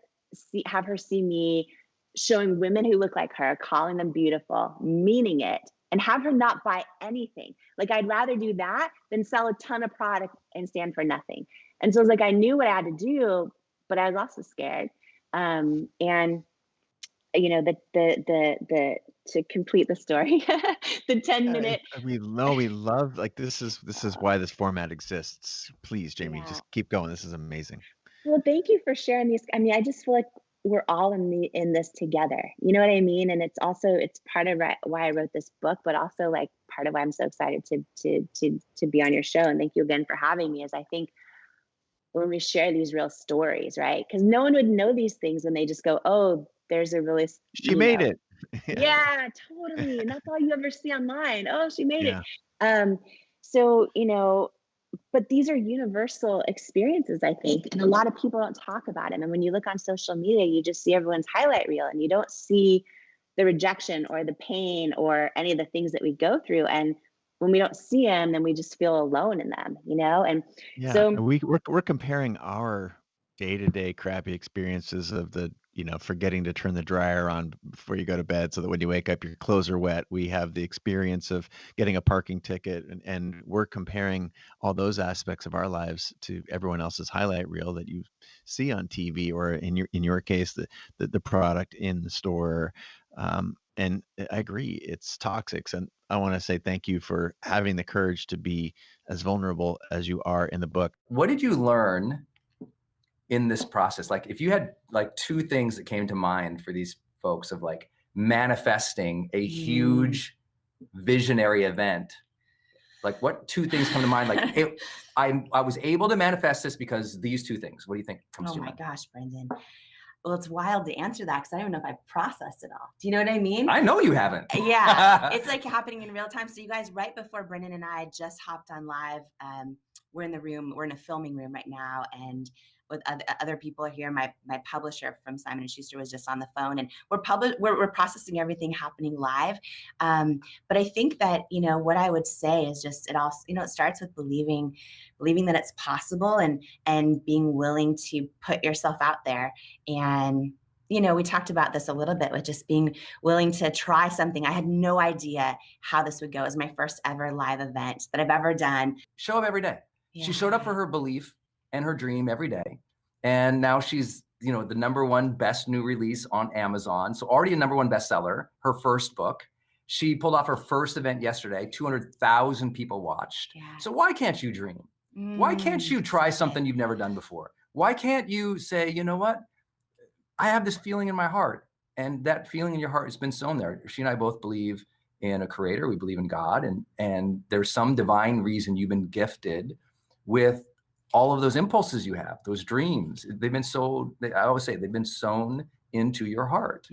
have her see me showing women who look like her, calling them beautiful, meaning it, and have her not buy anything. Like, I'd rather do that than sell a ton of product and stand for nothing. And so it was like, I knew what I had to do, but I was also scared. And to complete the story, the 10-minute. We love, like, this is why this format exists. Please, Jamie, just keep going. This is amazing. Well, thank you for sharing these. I mean, I just feel like we're all in this together. You know what I mean? And it's part of why I wrote this book, but also like part of why I'm so excited to be on your show. And thank you again for having me, as I think when we share these real stories, right? Because no one would know these things when they just go, oh, there's a really, She made it. yeah, totally. And that's all you ever see online. Oh, she made it. Yeah. Um, so, but these are universal experiences, I think. And a lot of people don't talk about them. And when you look on social media, you just see everyone's highlight reel and you don't see the rejection or the pain or any of the things that we go through. And when we don't see them, then we just feel alone in them, And Yeah, so, and we're comparing our day-to-day crappy experiences of forgetting to turn the dryer on before you go to bed so that when you wake up your clothes are wet. We have the experience of getting a parking ticket, and we're comparing all those aspects of our lives to everyone else's highlight reel that you see on TV, or in your case the product in the store. And I agree, it's toxic. And I want to say thank you for having the courage to be as vulnerable as you are in the book. What did you learn in this process? Like, if you had like two things that came to mind for these folks of like manifesting a huge visionary event, like what two things come to mind? Like, I was able to manifest this because these two things. What do you think comes to mind? Oh my gosh, Brendan. Well, it's wild to answer that because I don't know if I've processed it all. Do you know what I mean? I know you haven't. Yeah, it's like happening in real time. So you guys, right before Brendan and I just hopped on live, we're in the room, we're in a filming room right now, and with other people here, my publisher from Simon & Schuster was just on the phone, and we're processing everything happening live. But I think that, what I would say is just, it all, it starts with believing that it's possible, and being willing to put yourself out there. And we talked about this a little bit with just being willing to try something. I had no idea how this would go. It was my first ever live event that I've ever done. Show up every day. Yeah. She showed up for her belief and her dream every day. And now she's, the #1 best new release on Amazon. So already a #1 bestseller, her first book. She pulled off her first event yesterday. 200,000 people watched. Yeah. So why can't you dream? Why can't you try something you've never done before? Why can't you say, you know what? I have this feeling in my heart, and that feeling in your heart has been sown there. She and I both believe in a creator. We believe in God, and there's some divine reason you've been gifted with all of those impulses you have, those dreams. They've been I always say they've been sown into your heart.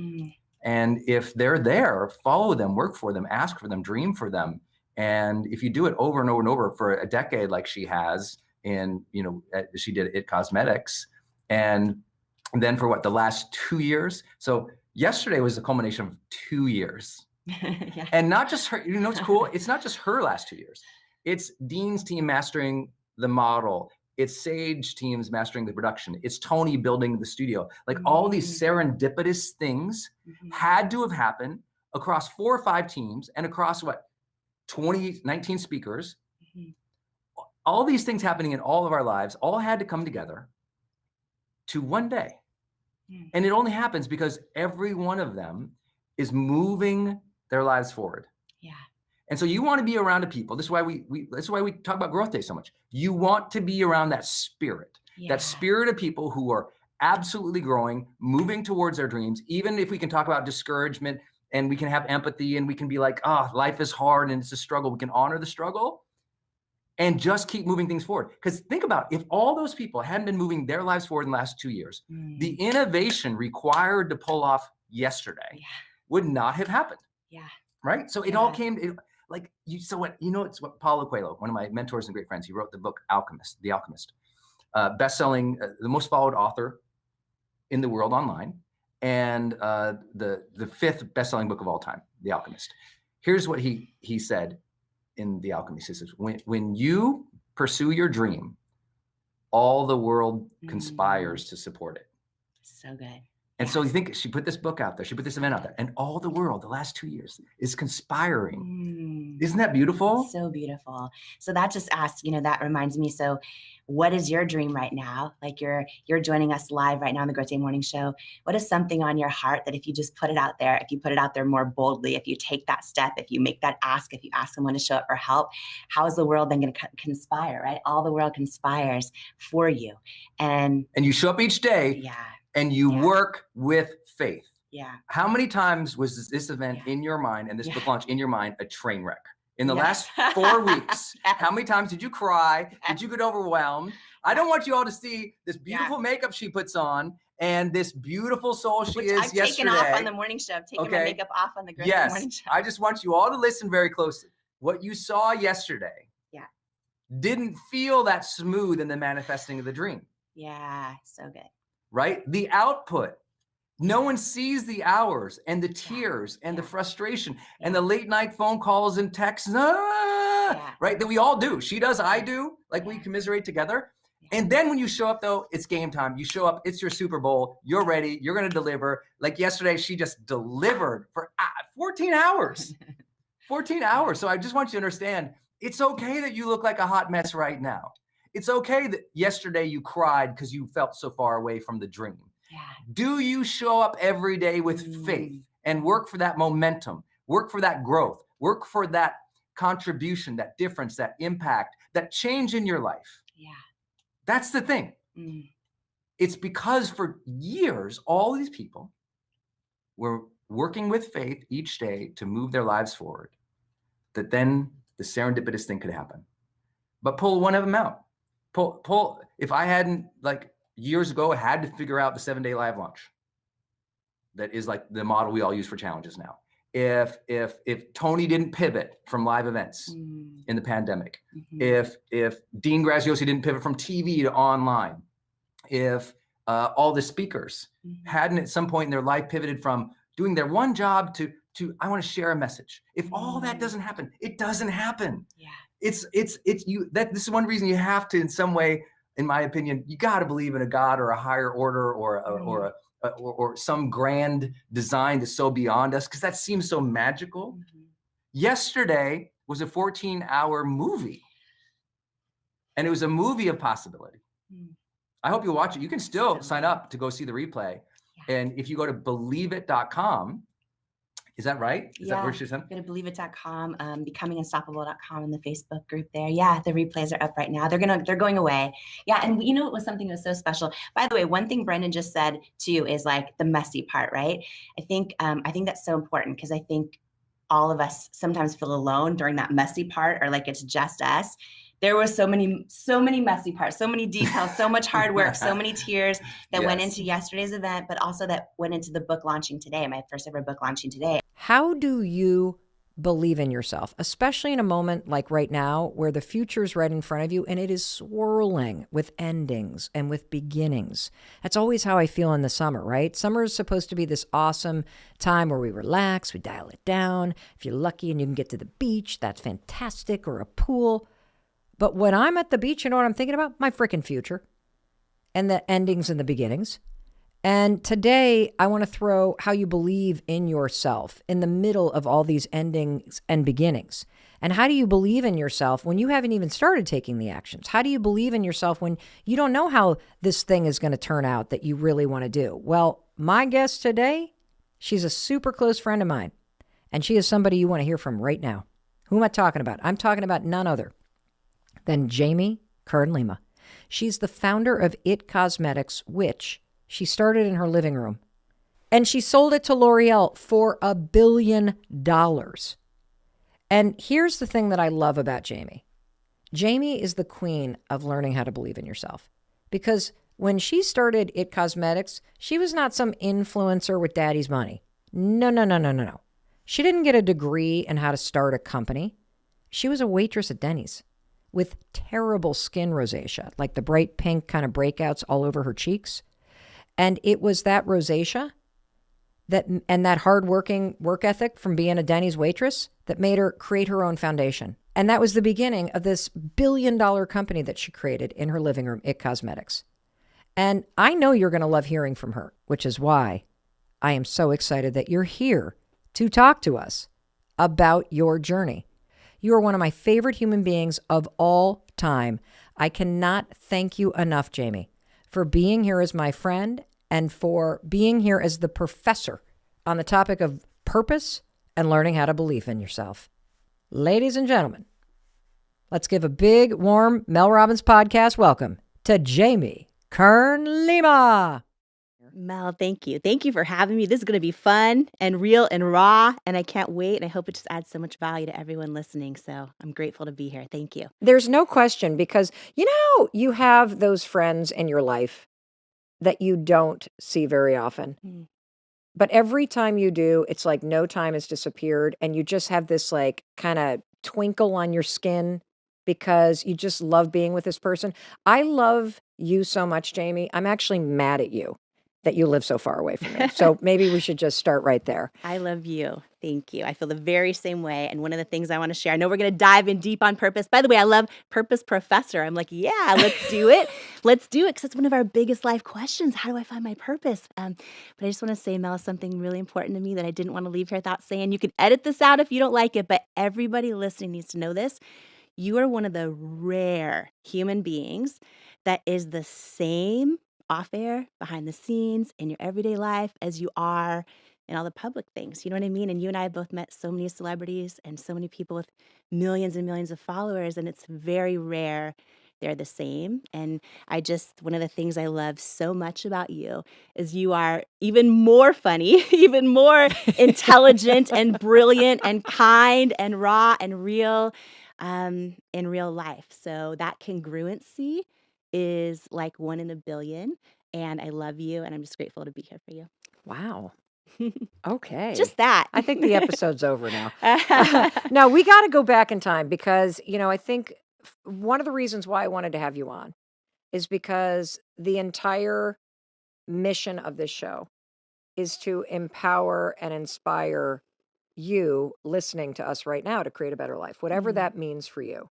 And if they're there, follow them, work for them, ask for them, dream for them. And if you do it over and over and over for a decade, like she has she did It Cosmetics, and then for the last 2 years. So yesterday was the culmination of 2 years. Yeah. And not just her, it's cool. It's not just her last 2 years. It's Dean's team mastering the model. It's Sage teams mastering the production. It's Tony building the studio. Like all these serendipitous things had to have happened across 4 or 5 teams and across 19 speakers. All these things happening in all of our lives all had to come together to one day. And it only happens because every one of them is moving their lives forward. Yeah. And so you want to be around the people. This is why we talk about Growth Day so much. You want to be around that spirit of people who are absolutely growing, moving towards their dreams. Even if we can talk about discouragement and we can have empathy and we can be like, life is hard and it's a struggle. We can honor the struggle and just keep moving things forward. Because think about if all those people hadn't been moving their lives forward in the last 2 years, the innovation required to pull off yesterday would not have happened. Yeah. Right? So it all came, it's what Paulo Coelho, one of my mentors and great friends, he wrote the book The Alchemist, best-selling, the most followed author in the world online, and the 5th best-selling book of all time, The Alchemist. Here's what he said in The Alchemist. He says, when you pursue your dream, all the world conspires to support it. So good. And so you think she put this book out there, she put this event out there, and all the world, the last 2 years, is conspiring. Isn't that beautiful? It's so beautiful. So that just asks, that reminds me. So what is your dream right now? Like you're joining us live right now on the Growth Day Morning Show. What is something on your heart that if you just put it out there, if you put it out there more boldly, if you take that step, if you make that ask, if you ask someone to show up for help, how is the world then going to conspire, right? All the world conspires for you. And you show up each day. Yeah. And you work with faith. Yeah. How many times was this event in your mind and this book launch in your mind a train wreck? In the last 4 weeks, how many times did you cry? Did you get overwhelmed? I don't want you all to see this beautiful makeup she puts on and this beautiful soul she Which is I've yesterday. taken off on the morning show. I've taken my makeup off on the morning show. I just want you all to listen very closely. What you saw yesterday didn't feel that smooth in the manifesting of the dream. Yeah, so good. Right? The output. No one sees the hours and the tears and the frustration and the late night phone calls and texts, right? That we all do. She does, I do. Like we commiserate together. And then when you show up, though, it's game time. You show up, it's your Super Bowl. You're ready. You're going to deliver. Like yesterday, she just delivered for 14 hours. 14 hours. So I just want you to understand, it's okay that you look like a hot mess right now. It's okay that yesterday you cried because you felt so far away from the dream. Yeah. Do you show up every day with faith and work for that momentum, work for that growth, work for that contribution, that difference, that impact, that change in your life? Yeah. That's the thing. It's because for years, all these people were working with faith each day to move their lives forward, that then the serendipitous thing could happen. But pull one of them out. Pull. If I hadn't, like years ago, had to figure out the 7-day live launch, that is like the model we all use for challenges now. If Tony didn't pivot from live events in the pandemic, if Dean Graziosi didn't pivot from TV to online, if all the speakers hadn't at some point in their life pivoted from doing their one job to I want to share a message. If all that doesn't happen, it doesn't happen. Yeah. This is one reason you have to, in some way, in my opinion, you got to believe in a God or a higher order or some grand design that's so beyond us, because that seems so magical. Yesterday was a 14-hour movie, and it was a movie of possibility. I hope you'll watch it. You can still sign up to go see the replay. Yeah. And if you go to believeit.com, is that right? Is that where she's at? Go to believeit.com, becomingunstoppable.com in the Facebook group there. Yeah, the replays are up right now. They're going away. Yeah, and you know, it was something that was so special. By the way, one thing Brendan just said too is like the messy part, right? I think that's so important, because I think all of us sometimes feel alone during that messy part, or like it's just us. There was so many messy parts, so many details, so much hard work, so many tears that went into yesterday's event, but also that went into the book launching today, my first ever book launching today. How do you believe in yourself, especially in a moment like right now where the future's right in front of you and it is swirling with endings and with beginnings? That's always how I feel in the summer, right? Summer is supposed to be this awesome time where we relax, we dial it down. If you're lucky and you can get to the beach, that's fantastic, or a pool. But when I'm at the beach, you know what I'm thinking about? My freaking future and the endings and the beginnings. And today I want to throw how you believe in yourself in the middle of all these endings and beginnings. And how do you believe in yourself when you haven't even started taking the actions? How do you believe in yourself when you don't know how this thing is going to turn out that you really want to do? Well, my guest today, she's a super close friend of mine, and she is somebody you want to hear from right now. Who am I talking about? I'm talking about none other than Jamie Kern Lima. She's the founder of It Cosmetics, which she started in her living room. And she sold it to L'Oreal for $1 billion. And here's the thing that I love about Jamie. Jamie is the queen of learning how to believe in yourself. Because when she started It Cosmetics, she was not some influencer with daddy's money. No. She didn't get a degree in how to start a company. She was a waitress at Denny's with terrible skin rosacea, like the bright pink kind of breakouts all over her cheeks. And it was that rosacea and that hardworking work ethic from being a Denny's waitress that made her create her own foundation. And that was the beginning of this $1 billion company that she created in her living room, It Cosmetics. And I know you're going to love hearing from her, which is why I am so excited that you're here to talk to us about your journey. You are one of my favorite human beings of all time. I cannot thank you enough, Jamie, for being here as my friend and for being here as the professor on the topic of purpose and learning how to believe in yourself. Ladies and gentlemen, let's give a big, warm Mel Robbins podcast welcome to Jamie Kern Lima. Mel, thank you. Thank you for having me. This is going to be fun and real and raw, and I can't wait. And I hope it just adds so much value to everyone listening. So I'm grateful to be here. Thank you. There's no question, because you have those friends in your life that you don't see very often. Mm. But every time you do, it's like no time has disappeared, and you just have this like kind of twinkle on your skin because you just love being with this person. I love you so much, Jamie. I'm actually mad at you that you live so far away from me. So maybe we should just start right there. I love you. Thank you. I feel the very same way. And one of the things I want to share, I know we're going to dive in deep on purpose. By the way, I love Purpose Professor. I'm like, yeah, let's do it. Let's do it, because it's one of our biggest life questions. How do I find my purpose? But I just want to say, Mel, something really important to me that I didn't want to leave here without saying. You can edit this out if you don't like it, but everybody listening needs to know this. You are one of the rare human beings that is the same off air, behind the scenes, in your everyday life as you are in all the public things. You know what I mean? And you and I have both met so many celebrities and so many people with millions and millions of followers, and it's very rare they're the same. And one of the things I love so much about you is you are even more funny, even more intelligent and brilliant and kind and raw and real in real life. So that congruency is like 1 in a billion. And I love you, and I'm just grateful to be here for you. Wow. Okay. Just that. I think the episode's over now. No, we got to go back in time because, I think one of the reasons why I wanted to have you on is because the entire mission of this show is to empower and inspire you listening to us right now to create a better life, whatever that means for you,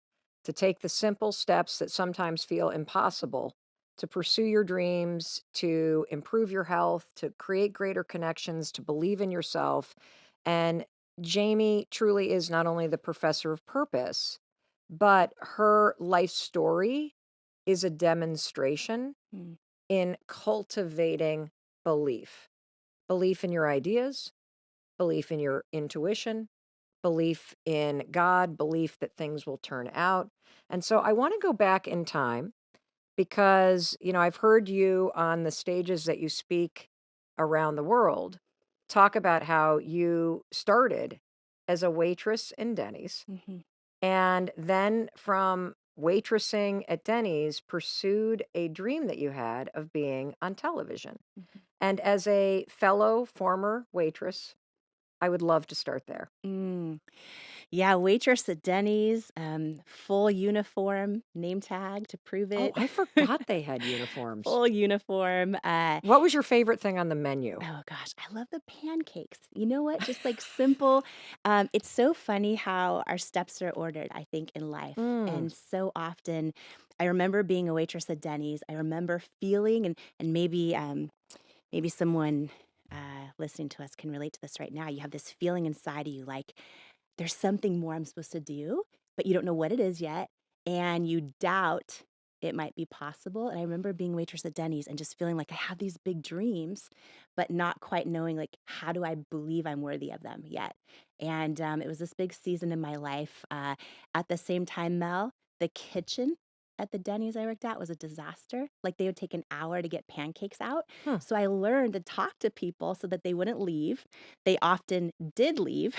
to take the simple steps that sometimes feel impossible to pursue your dreams, to improve your health, to create greater connections, to believe in yourself. And Jamie truly is not only the professor of purpose, but her life story is a demonstration Mm. in cultivating belief in your ideas, belief in your intuition, belief in God, belief that things will turn out. And so I want to go back in time because, I've heard you on the stages that you speak around the world talk about how you started as a waitress in Denny's, Mhm. and then from waitressing at Denny's pursued a dream that you had of being on television. Mhm. And as a fellow former waitress, I would love to start there. Mm. Yeah, waitress at Denny's, full uniform, name tag to prove Oh, it. I forgot they had uniforms. Full uniform. What was your favorite thing on the menu? Oh gosh, I love the pancakes. You know what? Just like simple. It's so funny how our steps are ordered, I think, in life. And so often, I remember being a waitress at Denny's. I remember feeling, and maybe someone listening to us can relate to this right now. You have this feeling inside of you like there's something more I'm supposed to do, but you don't know what it is yet. And you doubt it might be possible. And I remember being a waitress at Denny's and just feeling like I have these big dreams, but not quite knowing, like, how do I believe I'm worthy of them yet? And it was this big season in my life. At the same time, Mel, the kitchen at the Denny's I worked at was a disaster. Like, they would take an hour to get pancakes out. Hmm. So I learned to talk to people so that they wouldn't leave. They often did leave.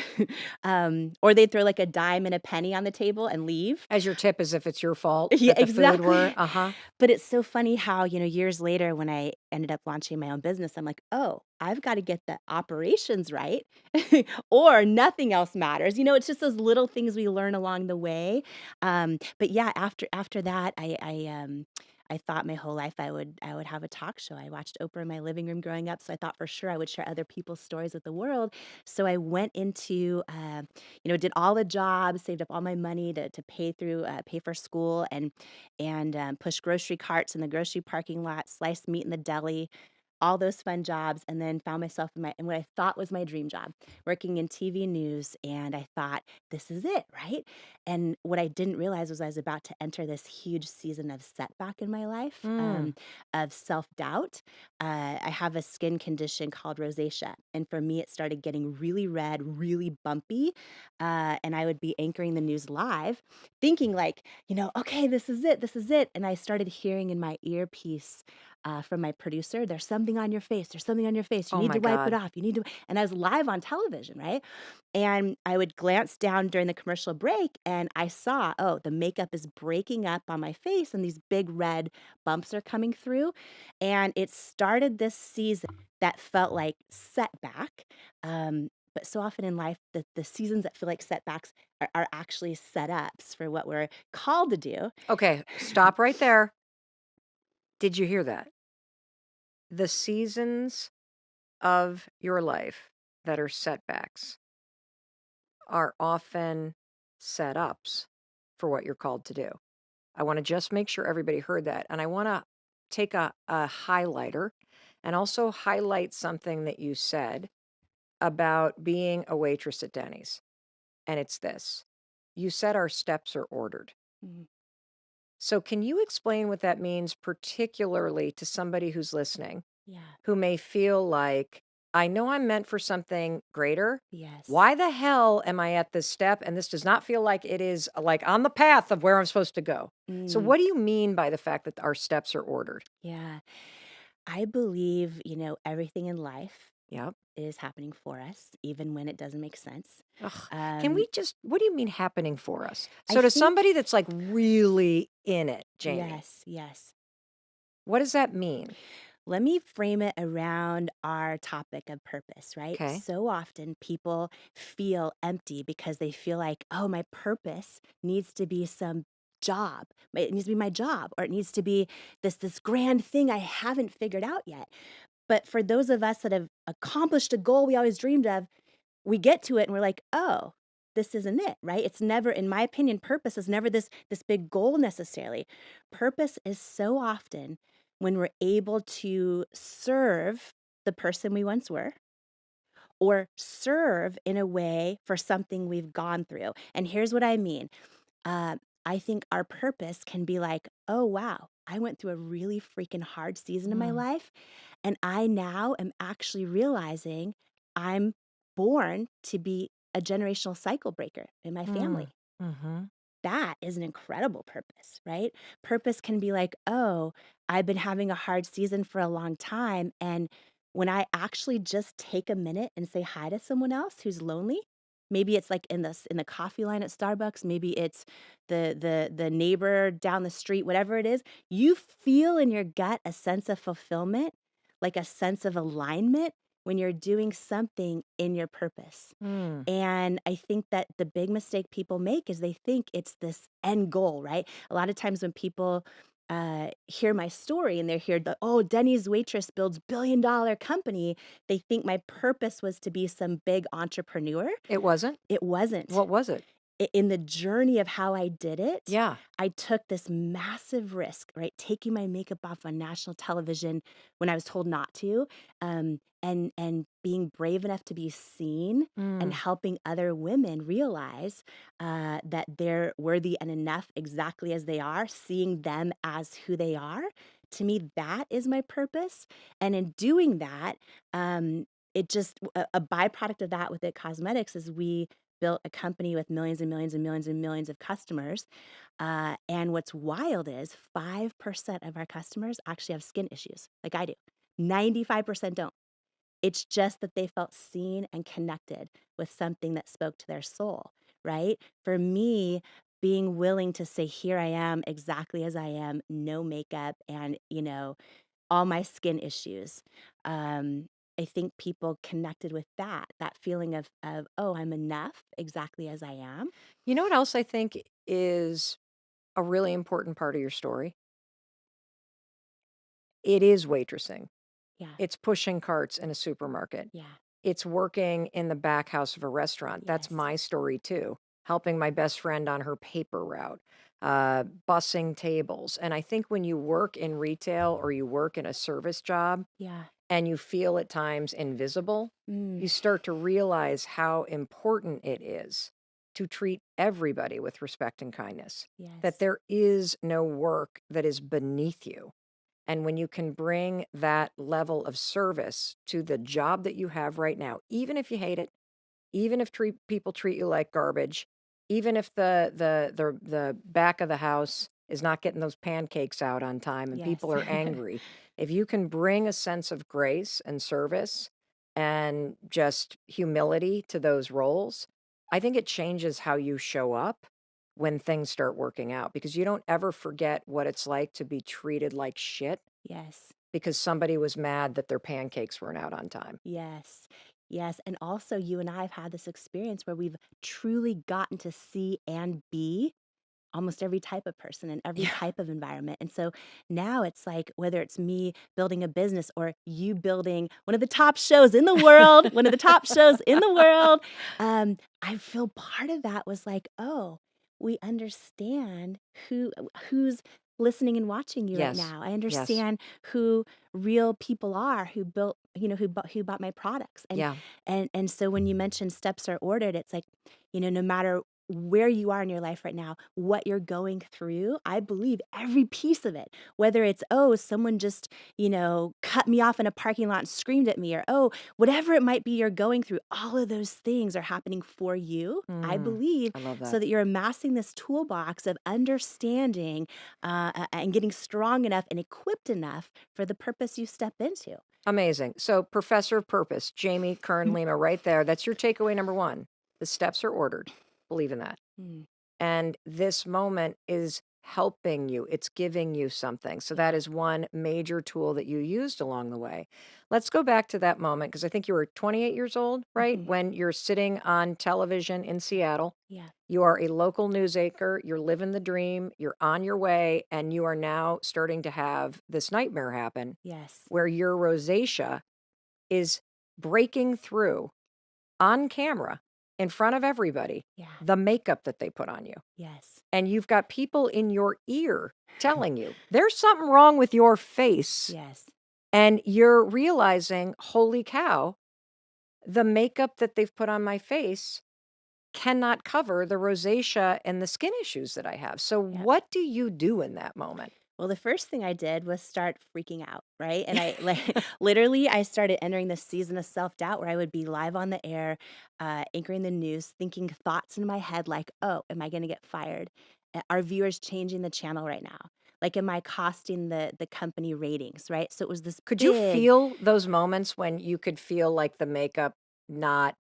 Or they'd throw like a dime and a penny on the table and leave. As your tip, as if it's your fault Yeah, that the food were. exactly. Uh-huh. But it's so funny how, years later when I ended up launching my own business, I'm like, oh, I've got to get the operations right or nothing else matters. It's just those little things we learn along the way. But yeah, after that, I thought my whole life I would have a talk show. I watched Oprah in my living room growing up, so I thought for sure I would share other people's stories with the world. So I went into, did all the jobs, saved up all my money to pay for school, and push grocery carts in the grocery parking lot, sliced meat in the deli, all those fun jobs, and then found myself in what I thought was my dream job, working in TV news. And I thought, this is it, right? And what I didn't realize was I was about to enter this huge season of setback in my life, of self-doubt. I have a skin condition called rosacea. And for me, it started getting really red, really bumpy. And I would be anchoring the news live, thinking like, okay, this is it. And I started hearing in my earpiece from my producer, there's something something on your face. There's something on your face. You Oh need my to wipe it God. off. You need to. And I was live on television, right? And I would glance down during the commercial break and I saw, oh, the makeup is breaking up on my face and these big red bumps are coming through. And it started this season that felt like setback. But so often in life, the seasons that feel like setbacks are actually setups for what we're called to do. Okay, stop right there. Did you hear that? The seasons of your life that are setbacks are often setups for what you're called to do. I want to just make sure everybody heard that. And I want to take a highlighter and also highlight something that you said about being a waitress at Denny's. And it's this. You said our steps are ordered. Mhm. So can you explain what that means, particularly to somebody who's listening, Yeah. who may feel like, I know I'm meant for something greater. Yes. Why the hell am I at this step? And this does not feel like it is like on the path of where I'm supposed to go. So what do you mean by the fact that our steps are ordered? Yeah. I believe, everything in life Yep. is happening for us, even when it doesn't make sense. Ugh. Can we just, what do you mean happening for us? So I to think- somebody that's like really in it, Jamie, Yes. what does that mean? Let me frame it around our topic of purpose, right? Okay. So often people feel empty because they feel like, oh, my purpose needs to be some job. It needs to be my job, or it needs to be this grand thing I haven't figured out yet. But for those of us that have accomplished a goal we always dreamed of, we get to it and we're like, oh, this isn't it, right? It's never, in my opinion, purpose is never this big goal necessarily. Purpose is so often when we're able to serve the person we once were, or serve in a way for something we've gone through. And here's what I mean. I think our purpose can be like, oh, wow, I went through a really freaking hard season in my life. And I now am actually realizing I'm born to be a generational cycle breaker in my family. Mm-hmm. That is an incredible purpose, right? Purpose can be like, oh, I've been having a hard season for a long time. And when I actually just take a minute and say hi to someone else who's lonely, maybe it's like in the coffee line at Starbucks, maybe it's the neighbor down the street, whatever it is, you feel in your gut a sense of fulfillment, like a sense of alignment when you're doing something in your purpose. And I think that the big mistake people make is they think it's this end goal, right? A lot of times when people hear my story and they hear the, oh, Denny's waitress builds $1 billion company, they think my purpose was to be some big entrepreneur. It wasn't? It wasn't. What was it? In the journey of how I did it, Yeah. I took this massive risk, right? Taking my makeup off on national television when I was told not to, and being brave enough to be seen and helping other women realize that they're worthy and enough exactly as they are, seeing them as who they are. To me, that is my purpose. And in doing that, it just a byproduct of that with It Cosmetics is we built a company with millions and millions and millions and millions of customers. And what's wild is 5% of our customers actually have skin issues, like I do. 95% don't. It's just that they felt seen and connected with something that spoke to their soul, right? For me, being willing to say, here I am exactly as I am, no makeup, and, all my skin issues. I think people connected with that feeling of, oh, I'm enough exactly as I am. You know what else I think is a really important part of your story? It is waitressing. Yeah. It's pushing carts in a supermarket. Yeah. It's working in the back house of a restaurant. That's Yes. my story too. Helping my best friend on her paper route, bussing tables. And I think when you work in retail or you work in a service job Yeah. and you feel at times invisible, you start to realize how important it is to treat everybody with respect and kindness. Yes. That there is no work that is beneath you. And when you can bring that level of service to the job that you have right now, even if you hate it, even if people treat you like garbage, even if the back of the house is not getting those pancakes out on time and people are Yes. angry, If you can bring a sense of grace and service and just humility to those roles, I think it changes how you show up when things start working out, because you don't ever forget what it's like to be treated like shit Yes. because somebody was mad that their pancakes weren't out on time. Yes. Yes. And also, you and I have had this experience where we've truly gotten to see and be almost every type of person in every Yeah. type of environment. And so now it's like, whether it's me building a business or you building one of the top shows in the world, one of the top shows in the world, I feel part of that was like, oh, we understand who's listening and watching you right Yes. now. I Yes. understand who real people are who built, who bought my products. Yeah. And so when you mention steps are ordered, it's like, no matter where you are in your life right now, what you're going through, I believe every piece of it, whether it's, oh, someone just, cut me off in a parking lot and screamed at me, or, oh, whatever it might be you're going through, all of those things are happening for you, I believe, I love so that. that you're amassing this toolbox of understanding and getting strong enough and equipped enough for the purpose you step into. Amazing. So, Professor of Purpose, Jamie Kern Lima, right there. That's your takeaway number one. The steps are ordered. Believe in that. Mm, And this moment is helping you, it's giving you something. So, that is one major tool that you used along the way. Let's go back to that moment, because I think you were 28 years old, right? mhm. When you're sitting on television in Seattle. Yeah. You are a local news anchor, you're living the dream, you're on your way, and you are now starting to have this nightmare happen Yes. where your rosacea is breaking through on camera in front of everybody Yeah. the makeup that they put on you. Yes. And you've got people in your ear telling you there's something wrong with your face. Yes. And you're realizing, holy cow, the makeup that they've put on my face cannot cover the rosacea and the skin issues that I have. So, Yep. what do you do in that moment? Well, the first thing I did was start freaking out, right? And I literally, I started entering this season of self-doubt where I would be live on the air, anchoring the news, thinking thoughts in my head like, oh, am I going to get fired? Are viewers changing the channel right now? Like, am I costing the company ratings, right? So it was this Could you big, feel those moments when you could feel like the makeup not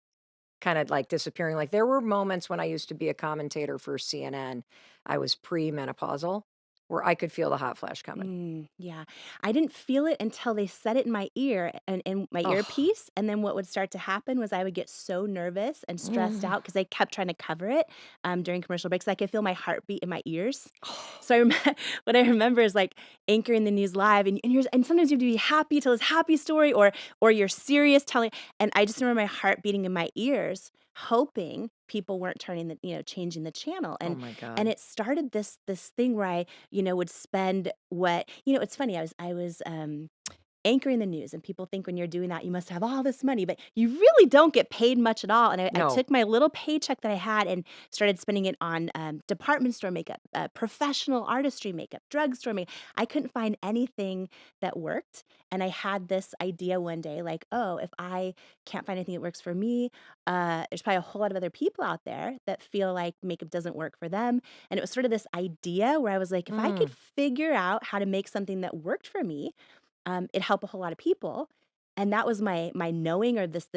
kind of like disappearing? Like, there were moments when I used to be a commentator for CNN. I was pre-menopausal, where I could feel the hot flash coming. yeah. I didn't feel it until they said it in my ear and in my Oh. earpiece. And then what would start to happen was I would get so nervous and stressed out because I kept trying to cover it during commercial breaks. I could feel my heartbeat in my ears. So what I remember is like anchoring the news live, and sometimes you have to be happy, tell this happy story, or you're serious telling. And I just remember my heart beating in my ears, hoping people weren't changing the channel. Oh And my God. and it started this thing where I would spend it's funny. I was anchoring the news, and people think when you're doing that, you must have all this money, but you really don't get paid much at all. And I No. took my little paycheck that I had and started spending it on department store makeup, professional artistry makeup, drugstore makeup. I couldn't find anything that worked. And I had this idea one day, like, oh, if I can't find anything that works for me, there's probably a whole lot of other people out there that feel like makeup doesn't work for them. And it was sort of this idea where I was like, if I could figure out how to make something that worked for me, it helped a whole lot of people. And that was my knowing, or this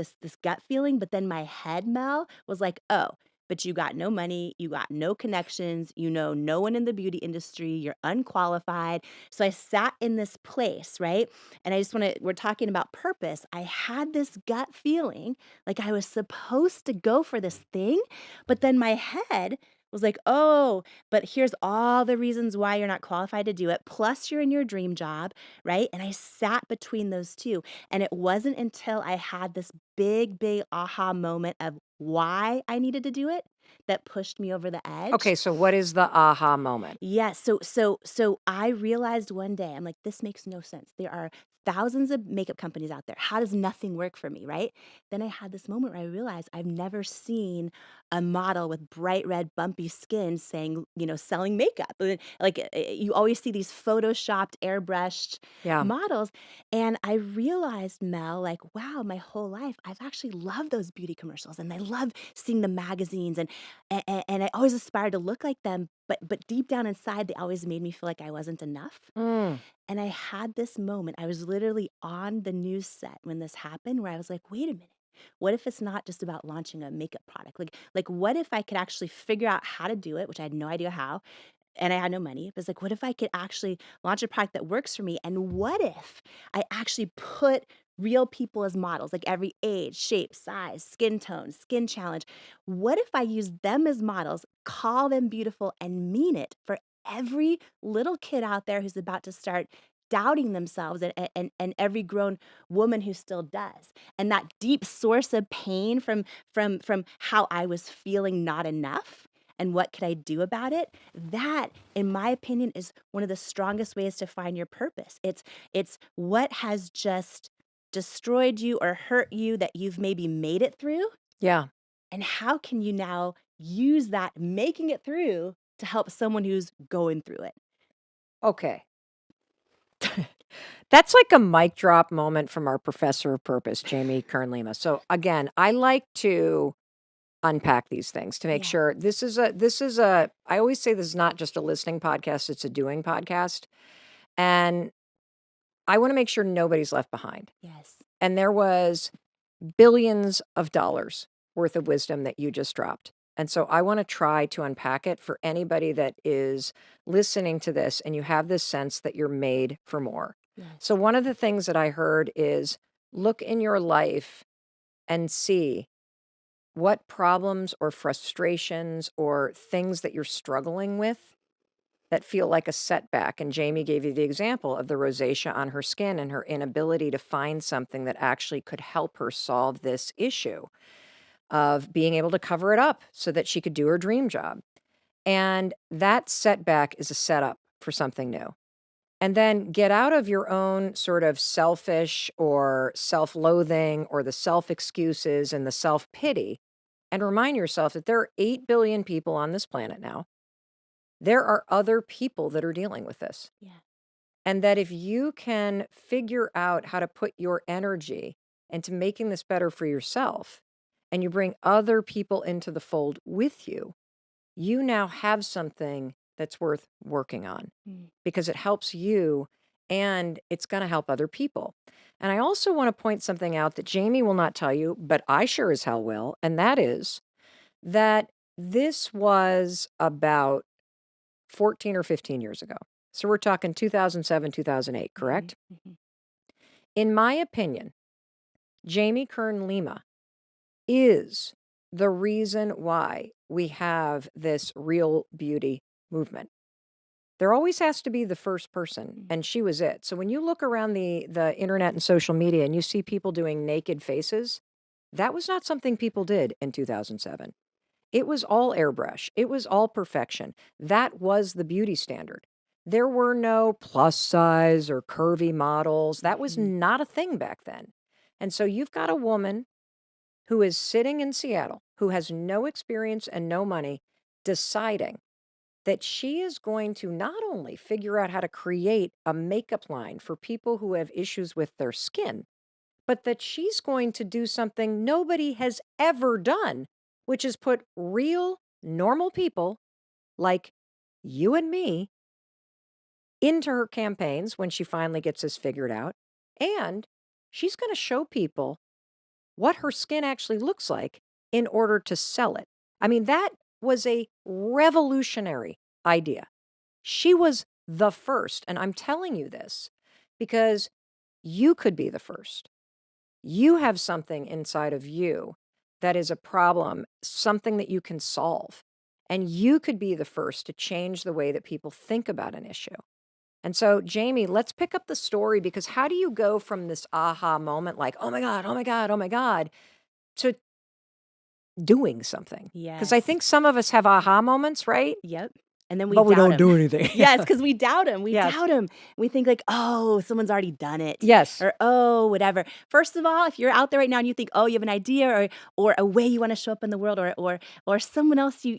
gut feeling. But then my head, Mel, was like, oh, but you got no money, you got no connections, no one in the beauty industry, you're unqualified. So I sat in this place, right? And we're talking about purpose. I had this gut feeling like I was supposed to go for this thing, but then my head was like, oh, but here's all the reasons why you're not qualified to do it. Plus, you're in your dream job, right? And I sat between those two. And it wasn't until I had this big, big aha moment of why I needed to do it that pushed me over the edge. Okay, so what is the aha moment? Yeah, so I realized one day, I'm like, this makes no sense. There are thousands of makeup companies out there. How does nothing work for me, right? Then I had this moment where I realized I've never seen a model with bright red bumpy skin saying, selling makeup. Like, you always see these photoshopped, airbrushed Yeah. models. And I realized, Mel, like, wow, my whole life I've actually loved those beauty commercials, and I love seeing the magazines, and And I always aspired to look like them, but deep down inside, they always made me feel like I wasn't enough. Mm. And I had this moment. I was literally on the news set when this happened, where I was like, wait a minute. What if it's not just about launching a makeup product? Like what if I could actually figure out how to do it, which I had no idea how, and I had no money. But it's like, what if I could actually launch a product that works for me? And what if I actually put real people as models, like every age, shape, size, skin tone, skin challenge? What if I use them as models, call them beautiful, and mean it for every little kid out there who's about to start doubting themselves, and every grown woman who still does, and that deep source of pain from how I was feeling not enough, and what could I do about it? That, in my opinion, is one of the strongest ways to find your purpose. It's what has just destroyed you or hurt you that you've maybe made it through, Yeah. and how can you now use that making it through to help someone who's going through it? Okay. That's like a mic drop moment from our professor of purpose, Jamie Kern Lima. So again, I like to unpack these things to make Yeah. sure this is a I always say this is not just a listening podcast, it's a doing podcast. And I want to make sure nobody's left behind. Yes. And there was billions of dollars worth of wisdom that you just dropped. And so I want to try to unpack it for anybody that is listening to this and you have this sense that you're made for more. Yes. So one of the things that I heard is look in your life and see what problems or frustrations or things that you're struggling with that feel like a setback. And Jamie gave you the example of the rosacea on her skin and her inability to find something that actually could help her solve this issue of being able to cover it up so that she could do her dream job. And that setback is a setup for something new. And then get out of your own sort of selfish or self-loathing or the self-excuses and the self-pity and remind yourself that there are 8 billion people on this planet now. There are other people that are dealing with this. Yeah. And that if you can figure out how to put your energy into making this better for yourself and you bring other people into the fold with you, you now have something that's worth working on because it helps you and it's going to help other people. And I also want to point something out that Jamie will not tell you, but I sure as hell will. And that is that this was about 14 or 15 years ago. So we're talking 2007, 2008, correct? Mm-hmm. In my opinion, Jamie Kern Lima is the reason why we have this real beauty movement. There always has to be the first person, and she was it. So when you look around the internet and social media and you see people doing naked faces, that was not something people did in 2007. It was all airbrush. It was all perfection. That was the beauty standard. There were no plus size or curvy models. That was not a thing back then. And so you've got a woman who is sitting in Seattle, who has no experience and no money, deciding that she is going to not only figure out how to create a makeup line for people who have issues with their skin, but that she's going to do something nobody has ever done, which is put real, normal people like you and me into her campaigns when she finally gets this figured out. And she's going to show people what her skin actually looks like in order to sell it. I mean, that was a revolutionary idea. She was the first. And I'm telling you this because you could be the first. You have something inside of you that is a problem, something that you can solve. And you could be the first to change the way that people think about an issue. And so, Jamie, let's pick up the story because how do you go from this aha moment, like, oh my God, oh my God, oh my God, to doing something? Because I Yes. think some of us have aha moments, right? Yep. And then we But we doubt don't him. do anything. Yes, because we doubt him. We Yes. doubt him. We think like, oh, someone's already done it. Yes. Or oh, whatever. First of all, if you're out there right now and you think, oh, you have an idea or a way you want to show up in the world or someone else you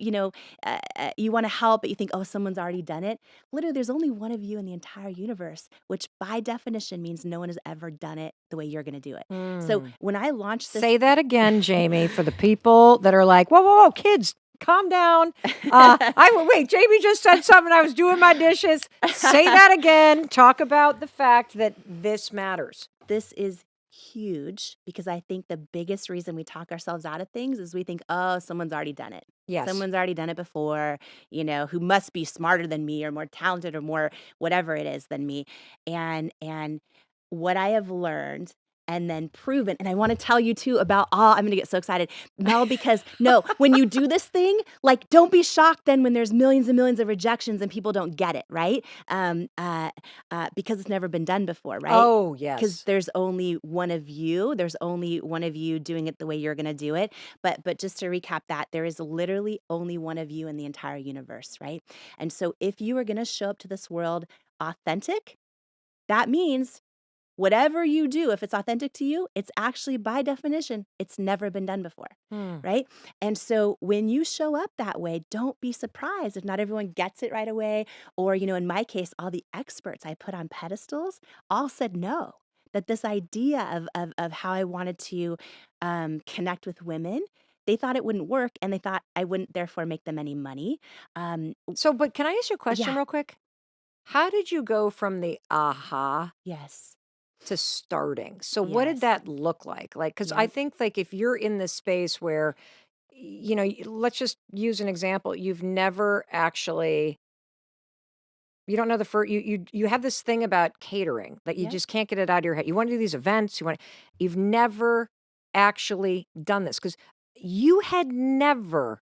want to help, but you think, oh, someone's already done it. Literally, there's only one of you in the entire universe, which by definition means no one has ever done it the way you're going to do it. So when I launched this, Say that again, Jamie, for the people that are like, whoa, whoa, whoa, kids, calm down. Wait, Jamie just said something. I was doing my dishes. Say that again. Talk about the fact that this matters. This is huge because I think the biggest reason we talk ourselves out of things is we think, oh, someone's already done it. Yes. Someone's already done it before, who must be smarter than me or more talented or more whatever it is than me. And what I have learned and then proven, and I want to tell you too about I'm going to get so excited, Mel, because no, when you do this thing, like, don't be shocked then when there's millions and millions of rejections and people don't get it, right? Because it's never been done before, right? Oh, yes. Because there's only one of you. There's only one of you doing it the way you're going to do it. But just to recap that, there is literally only one of you in the entire universe, right? And so if you are going to show up to this world authentic, that means whatever you do, if it's authentic to you, it's actually by definition, it's never been done before, right? And so when you show up that way, don't be surprised if not everyone gets it right away. Or, in my case, all the experts I put on pedestals all said no. That this idea of how I wanted to connect with women, they thought it wouldn't work, and they thought I wouldn't therefore make them any money. But can I ask you a question real quick? How did you go from the aha Yes. to starting? So what did that look like? Like, because I think like if you're in this space where, let's just use an example. You've never actually, you don't know the first, you have this thing about catering that you just can't get it out of your head. You want to do these events. You've never actually done this because you had never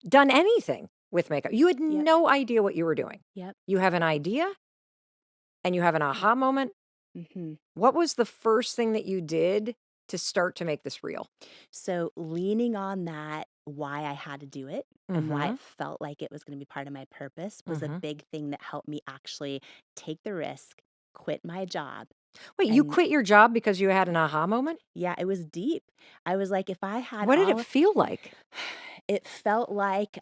done anything with makeup. You had no idea what you were doing. Yep. You have an idea and you have an aha moment. Mm-hmm. What was the first thing that you did to start to make this real? So leaning on that, why I had to do it and why it felt like it was going to be part of my purpose was a big thing that helped me actually take the risk, quit my job. Wait, you quit your job because you had an aha moment? Yeah, it was deep. I was like, if I had What did it feel like? It felt like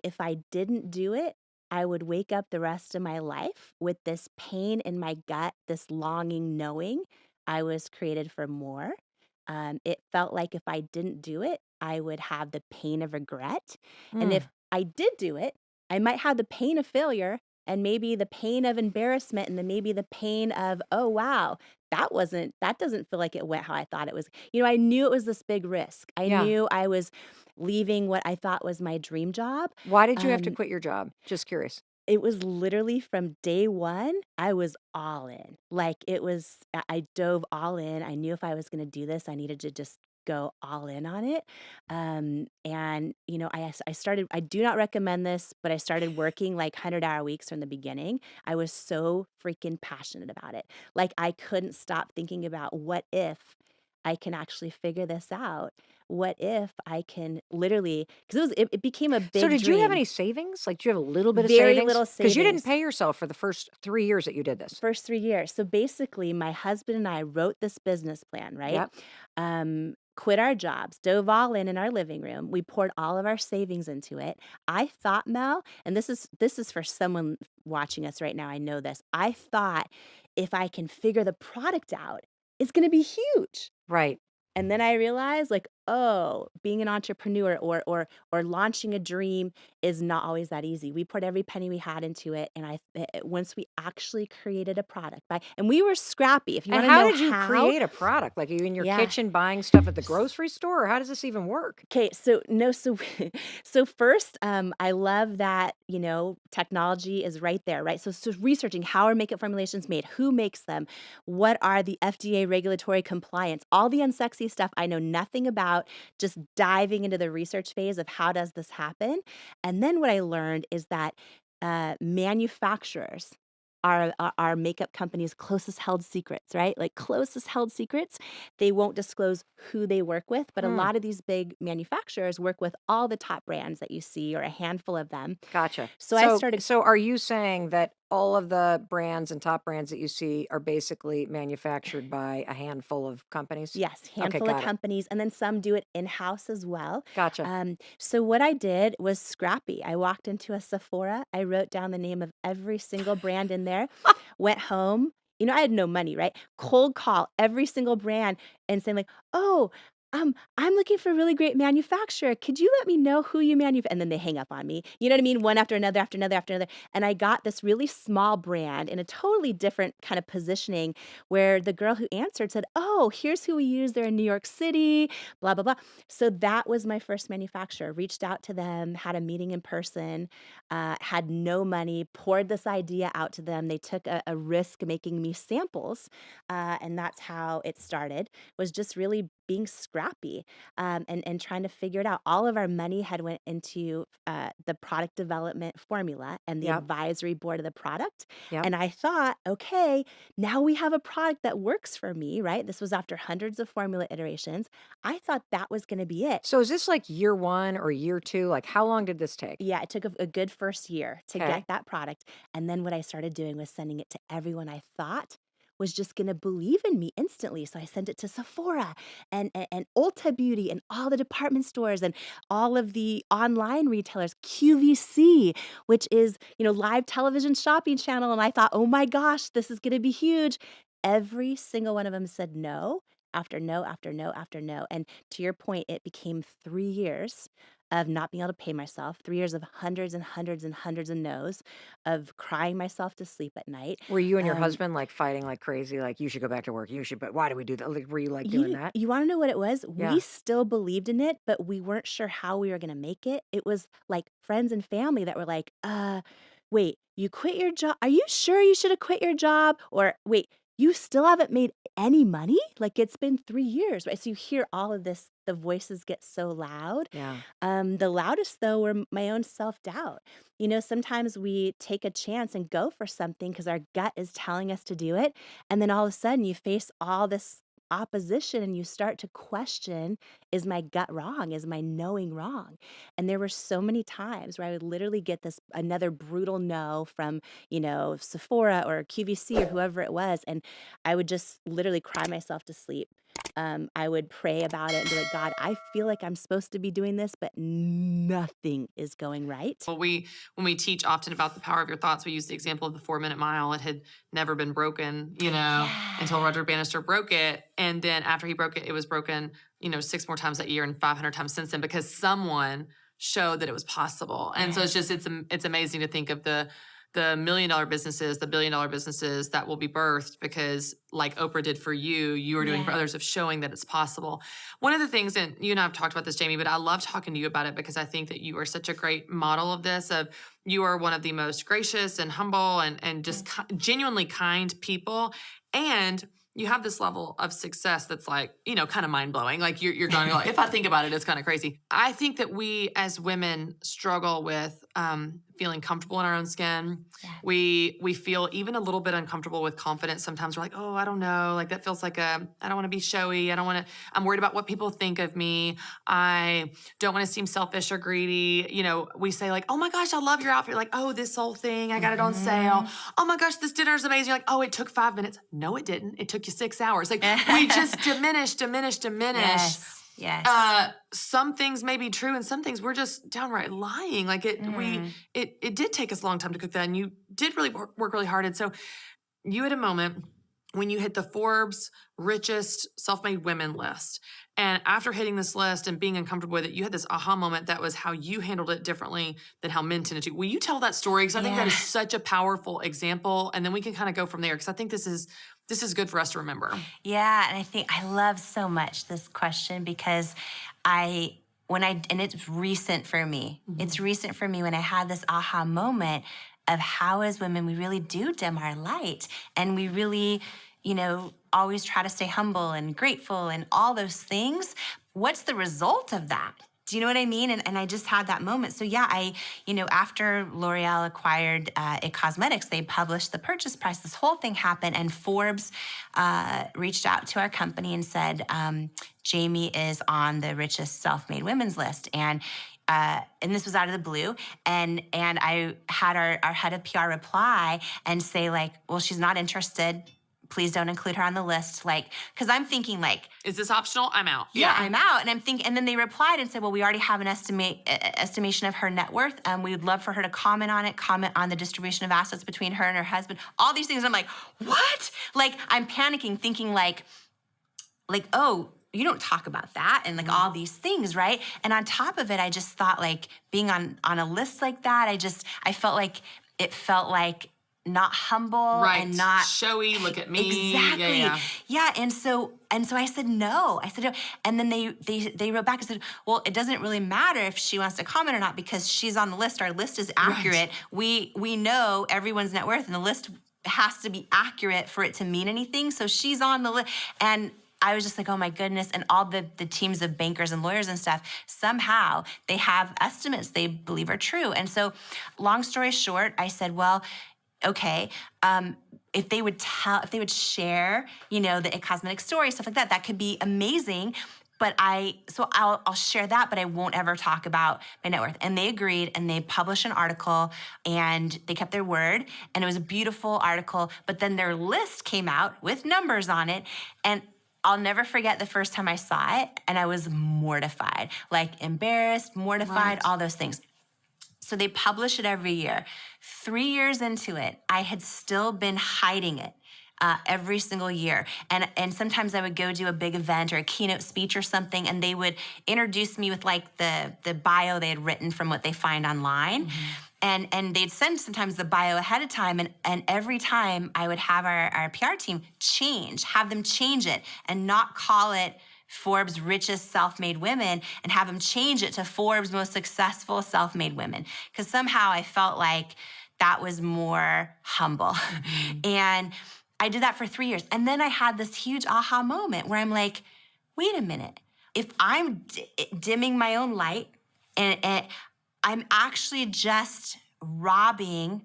if I didn't do it, I would wake up the rest of my life with this pain in my gut, this longing, knowing I was created for more. It felt like if I didn't do it, I would have the pain of regret. And if I did do it, I might have the pain of failure and maybe the pain of embarrassment and then maybe the pain of, oh, wow, that doesn't feel like it went how I thought it was. I knew it was this big risk. I knew I was leaving what I thought was my dream job. Why did you have to quit your job? Just curious. It was literally from day one, I was all in. Like I dove all in. I knew if I was going to do this, I needed to just go all in on it. I started, I do not recommend this, but I started working like 100-hour weeks from the beginning. I was so freaking passionate about it. Like I couldn't stop thinking about what if I can actually figure this out? What if I can literally, because it became a big So did you have dream. any savings? Like, do you have a little bit of Very savings? little Because you didn't savings. pay yourself for the first 3 years that you did this. First 3 years. So basically, my husband and I wrote this business plan, right? Yep. Quit our jobs, dove all in our living room. We poured all of our savings into it. I thought, Mel, and this is for someone watching us right now. I know this. I thought if I can figure the product out, it's going to be huge. Right. And then I realized, like, oh, being an entrepreneur or launching a dream is not always that easy. We put every penny we had into it, and once we actually created a product, and we were scrappy. If you want And to know how did you create a product? Like, are you in your kitchen buying stuff at the grocery store, or how does this even work? Okay, so first, I love that technology is right there, right? So researching how are makeup formulations made, who makes them, what are the FDA regulatory compliance, all the unsexy stuff I know nothing about. Just diving into the research phase of how does this happen, and then what I learned is that manufacturers are makeup companies' closest held secrets, right? Like closest held secrets. They won't disclose who they work with, but a lot of these big manufacturers work with all the top brands that you see or a handful of them. Gotcha. So I started. So are you saying that all of the brands and top brands that you see are basically manufactured by a handful of companies? Yes, handful of companies, and then some do it in-house as well. Gotcha. So what I did was scrappy. I walked into a Sephora. I wrote down the name of every single brand in there, went home. I had no money, right? Cold call every single brand and saying like, oh, I'm looking for a really great manufacturer. Could you let me know who you manufacture? And then they hang up on me. You know what I mean? One after another, after another, after another. And I got this really small brand in a totally different kind of positioning where the girl who answered said, oh, here's who we use. They're in New York City, blah, blah, blah. So that was my first manufacturer. Reached out to them, had a meeting in person, had no money, poured this idea out to them. They took a risk making me samples. And that's how it started, was just really being scrappy, and trying to figure it out. All of our money had went into the product development formula and the Yep. advisory board of the product. Yep. And I thought, okay, now we have a product that works for me, right? This was after hundreds of formula iterations. I thought that was going to be it. So is this like year 1 or year 2? Like, how long did this take? Yeah, it took a good first year to Okay. get that product. And then what I started doing was sending it to everyone I thought was just going to believe in me instantly. So I sent it to Sephora and Ulta Beauty and all the department stores and all of the online retailers, QVC, which is, live television shopping channel. And I thought, oh my gosh, this is going to be huge. Every single one of them said no after no after no after no. And to your point, it became 3 years of not being able to pay myself, 3 years of hundreds and hundreds and hundreds of no's, of crying myself to sleep at night. Were you and your Um, husband like fighting like crazy? Like, you should go back to work. You should, but why do we do that? Like, were you like doing that? You want to know what it was? Yeah. We still believed in it, but we weren't sure how we were going to make it. It was like friends and family that were like, wait, you quit your job? Are you sure you should have quit your job? Or wait, you still haven't made any money? Like, it's been 3 years, right? So you hear all of this, the voices get so loud. Yeah. The loudest, though, were my own self-doubt. Sometimes we take a chance and go for something because our gut is telling us to do it. And then all of a sudden you face all this opposition and you start to question, is my gut wrong? Is my knowing wrong? And there were so many times where I would literally get another brutal no from, Sephora or QVC or whoever it was. And I would just literally cry myself to sleep. I would pray about it and be like, God, I feel like I'm supposed to be doing this, but nothing is going right. Well, when we teach often about the power of your thoughts, we use the example of the 4-minute mile. It had never been broken, until Roger Bannister broke it. And then after he broke it, it was broken, 6 more times that year and 500 times since then, because someone showed that it was possible. And so it's amazing to think of the $1 million businesses, the $1 billion businesses that will be birthed because, like Oprah did for you are doing for others, of showing that it's possible. One of the things, and you and I have talked about this, Jamie, but I love talking to you about it because I think that you are such a great model of this. You are one of the most gracious and humble and just genuinely kind people. And you have this level of success that's like, kind of mind blowing. Like you're going, if I think about it, it's kind of crazy. I think that we as women struggle with feeling comfortable in our own skin. Yeah. We feel even a little bit uncomfortable with confidence. Sometimes we're like, oh, I don't know. Like that feels like I don't want to be showy. I'm worried about what people think of me. I don't want to seem selfish or greedy. We say like, oh my gosh, I love your outfit. Like, oh, this whole thing, I got it on sale. Oh my gosh, this dinner is amazing. You're like, oh, it took 5 minutes. No, it didn't. It took you 6 hours. Like we just diminish. Yes. Some things may be true and some things we're just downright lying. Like it did take us a long time to cook that, and you did really work really hard. And so you had a moment when you hit the Forbes richest self-made women list. And after hitting this list and being uncomfortable with it, you had this aha moment that was how you handled it differently than how men tended to. Will you tell that story? Because I think that is such a powerful example. And then we can kind of go from there, because I think this is good for us to remember. Yeah, and I think I love so much this question because and it's recent for me. Mm-hmm. It's recent for me when I had this aha moment of how as women we really do dim our light, and we really, always try to stay humble and grateful and all those things. What's the result of that? Do you know what I mean? And I just had that moment. So yeah, after L'Oreal acquired It Cosmetics, they published the purchase price. This whole thing happened, and Forbes reached out to our company and said, Jamie is on the richest self-made women's list. And this was out of the blue. And I had our head of PR reply and say like, well, she's not interested. Please don't include her on the list. Like, because I'm thinking like, is this optional? I'm out. Yeah, I'm out. And I'm thinking, and then they replied and said, well, we already have an estimation of her net worth. We would love for her to comment on the distribution of assets between her and her husband. All these things. I'm like, what? Like, I'm panicking, thinking like, oh, you don't talk about that and like all these things, right? And on top of it, I just thought like being on a list like that, I felt like it felt like not humble and not showy. Look at me. Exactly. Yeah. And so I said no. And then they wrote back and said, well, it doesn't really matter if she wants to comment or not because she's on the list. Our list is accurate. Right. We know everyone's net worth, and the list has to be accurate for it to mean anything. So she's on the list. And I was just like, oh my goodness. And all the teams of bankers and lawyers and stuff, somehow they have estimates they believe are true. And so long story short, I said, well, okay, if they would share, you know, the It Cosmetics story, stuff like that, that could be amazing. But I'll share that, but I won't ever talk about my net worth. And they agreed, and they published an article, and they kept their word, and it was a beautiful article. But then their list came out with numbers on it, and I'll never forget the first time I saw it, and I was mortified, like embarrassed, mortified, all those things. So they publish it every year. 3 years into it, I had still been hiding it every single year. And sometimes I would go do a big event or a keynote speech or something, and they would introduce me with like the bio they had written from what they find online. And they'd send sometimes the bio ahead of time. And every time I would have our PR team have them change it and not call it Forbes' richest self-made women, and have them change it to Forbes' most successful self-made women. Because somehow I felt like that was more humble. And I did that for 3 years. And then I had this huge aha moment where I'm like, wait a minute. If I'm dimming my own light and I'm actually just robbing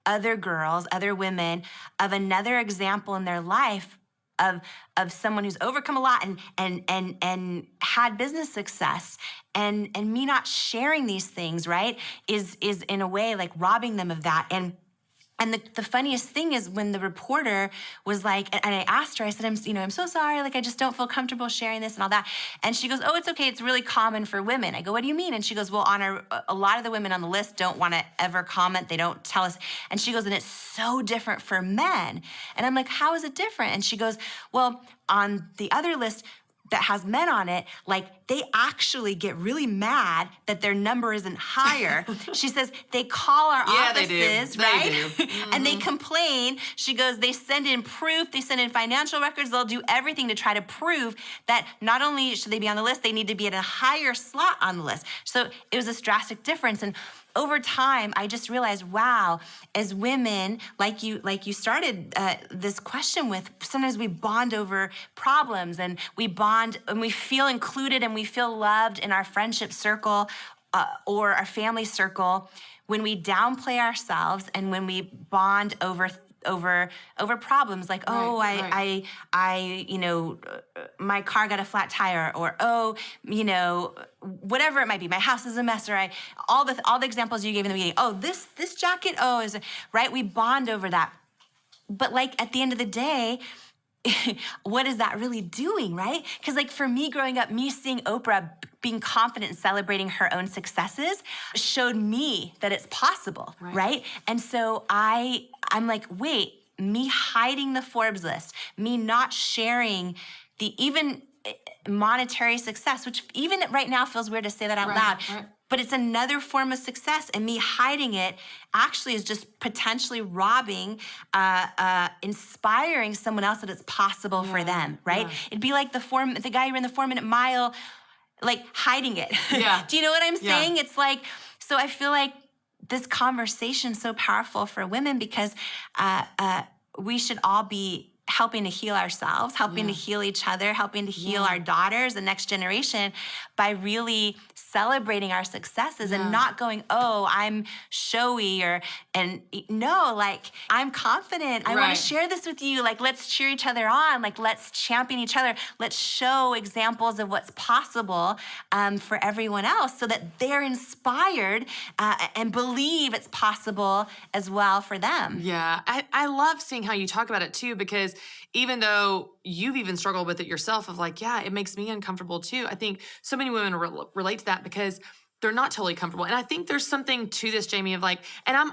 other girls, other women of another example in their life of someone who's overcome a lot and had business success, and me not sharing these things, right, is in a way like robbing them of that. And the funniest thing is when the reporter was like, and I asked her, I said, I'm so sorry, like I just don't feel comfortable sharing this and all that. And she goes, oh, it's okay, it's really common for women. I go, what do you mean? And she goes, well, a lot of the women on the list don't want to ever comment, they don't tell us. And she goes, and it's so different for men. And I'm like, how is it different? And she goes, well, on the other list that has men on it, like they actually get really mad that their number isn't higher. She says they call our offices, right? And they complain. She goes, they send in proof, they send in financial records, they'll do everything to try to prove that not only should they be on the list, they need to be at a higher slot on the list. So it was this drastic difference. And over time, I just realized, wow, as women, like you started this question with, sometimes we bond over problems, and we bond and we feel included and we feel loved in our friendship circle or our family circle when we downplay ourselves and when we bond over problems like, I my car got a flat tire, or whatever it might be, my house is a mess, or all the examples you gave in the beginning. Oh, this jacket, is right. We bond over that, but like at the end of the day, what is that really doing, right? Because like for me growing up, me seeing Oprah being confident and celebrating her own successes showed me that it's possible, right? And so I'm like, wait, me hiding the Forbes list, me not sharing the even monetary success, which even right now feels weird to say that out loud, but it's another form of success, and me hiding it actually is just potentially robbing, inspiring someone else that it's possible for them, right? It'd be like the guy who ran the 4-minute mile, like hiding it. Do you know what I'm saying? It's like, so I feel like this conversation's so powerful for women because we should all be helping to heal ourselves, helping to heal each other, helping to heal our daughters, the next generation, by really celebrating our successes and not going, oh, I'm showy, no, like I'm confident. I want to share this with you. Like, let's cheer each other on. Like, let's champion each other. Let's show examples of what's possible for everyone else so that they're inspired and believe it's possible as well for them. Yeah, I love seeing how you talk about it too, because even though you've even struggled with it yourself of like, yeah, it makes me uncomfortable too. I think so many women relate to that because they're not totally comfortable. And I think there's something to this, Jamie, of like, and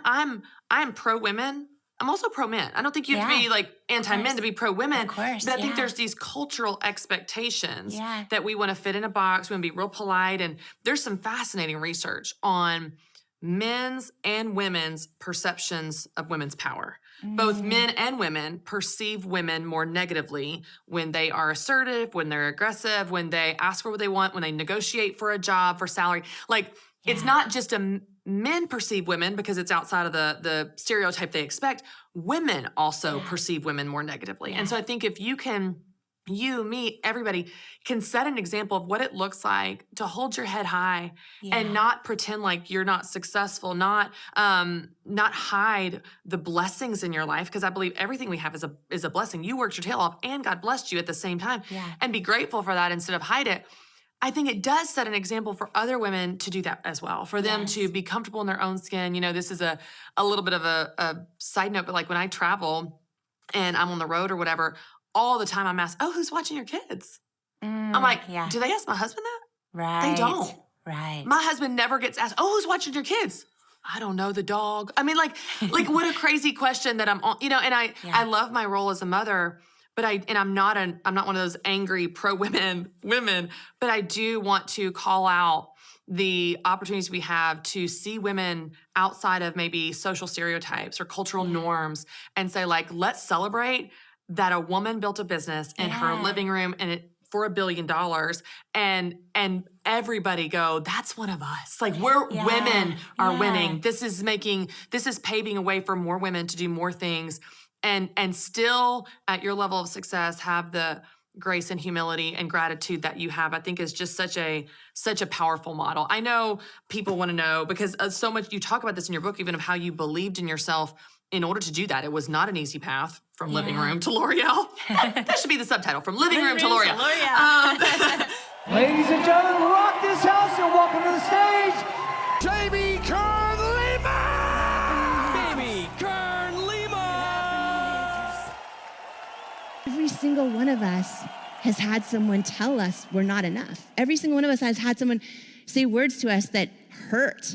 I'm pro women. I'm also pro men. I don't think you have to be like anti-men to be pro women. Of course, but I think there's these cultural expectations that we want to fit in a box. We want to be real polite. And there's some fascinating research on men's and women's perceptions of women's power. Both men and women perceive women more negatively when they are assertive, when they're aggressive, when they ask for what they want, when they negotiate for a job, for salary. Like, it's not just men perceive women because it's outside of the stereotype they expect. Women also perceive women more negatively. And so I think if you can, you, me, everybody can set an example of what it looks like to hold your head high and not pretend like you're not successful, not hide the blessings in your life, because I believe everything we have is a blessing. You worked your tail off and God blessed you at the same time, and be grateful for that instead of hide it. I think it does set an example for other women to do that as well, for them to be comfortable in their own skin. You know, this is a little bit of a side note, but like when I travel and I'm on the road or whatever, all the time I'm asked, oh, who's watching your kids? I'm like, do they ask my husband that? Right. They don't. Right. My husband never gets asked, oh, who's watching your kids? I don't know, the dog. I mean, like what a crazy question that I'm on, you know, and I love my role as a mother, but I'm not one of those angry pro women, but I do want to call out the opportunities we have to see women outside of maybe social stereotypes or cultural norms and say, like, let's celebrate that a woman built a business in her living room and for $1 billion, and everybody go, that's one of us. Like, women are winning. This is paving a way for more women to do more things, and still at your level of success have the grace and humility and gratitude that you have. I think is just such a powerful model. I know people want to know, because so much you talk about this in your book, even of how you believed in yourself in order to do that. It was not an easy path from living room to L'Oreal. That should be the subtitle, from living room to L'Oreal. Ladies and gentlemen, rock this house and welcome to the stage, Jamie Kern Lima! Baby Kern Lima! Every single one of us has had someone tell us we're not enough. Every single one of us has had someone say words to us that hurt.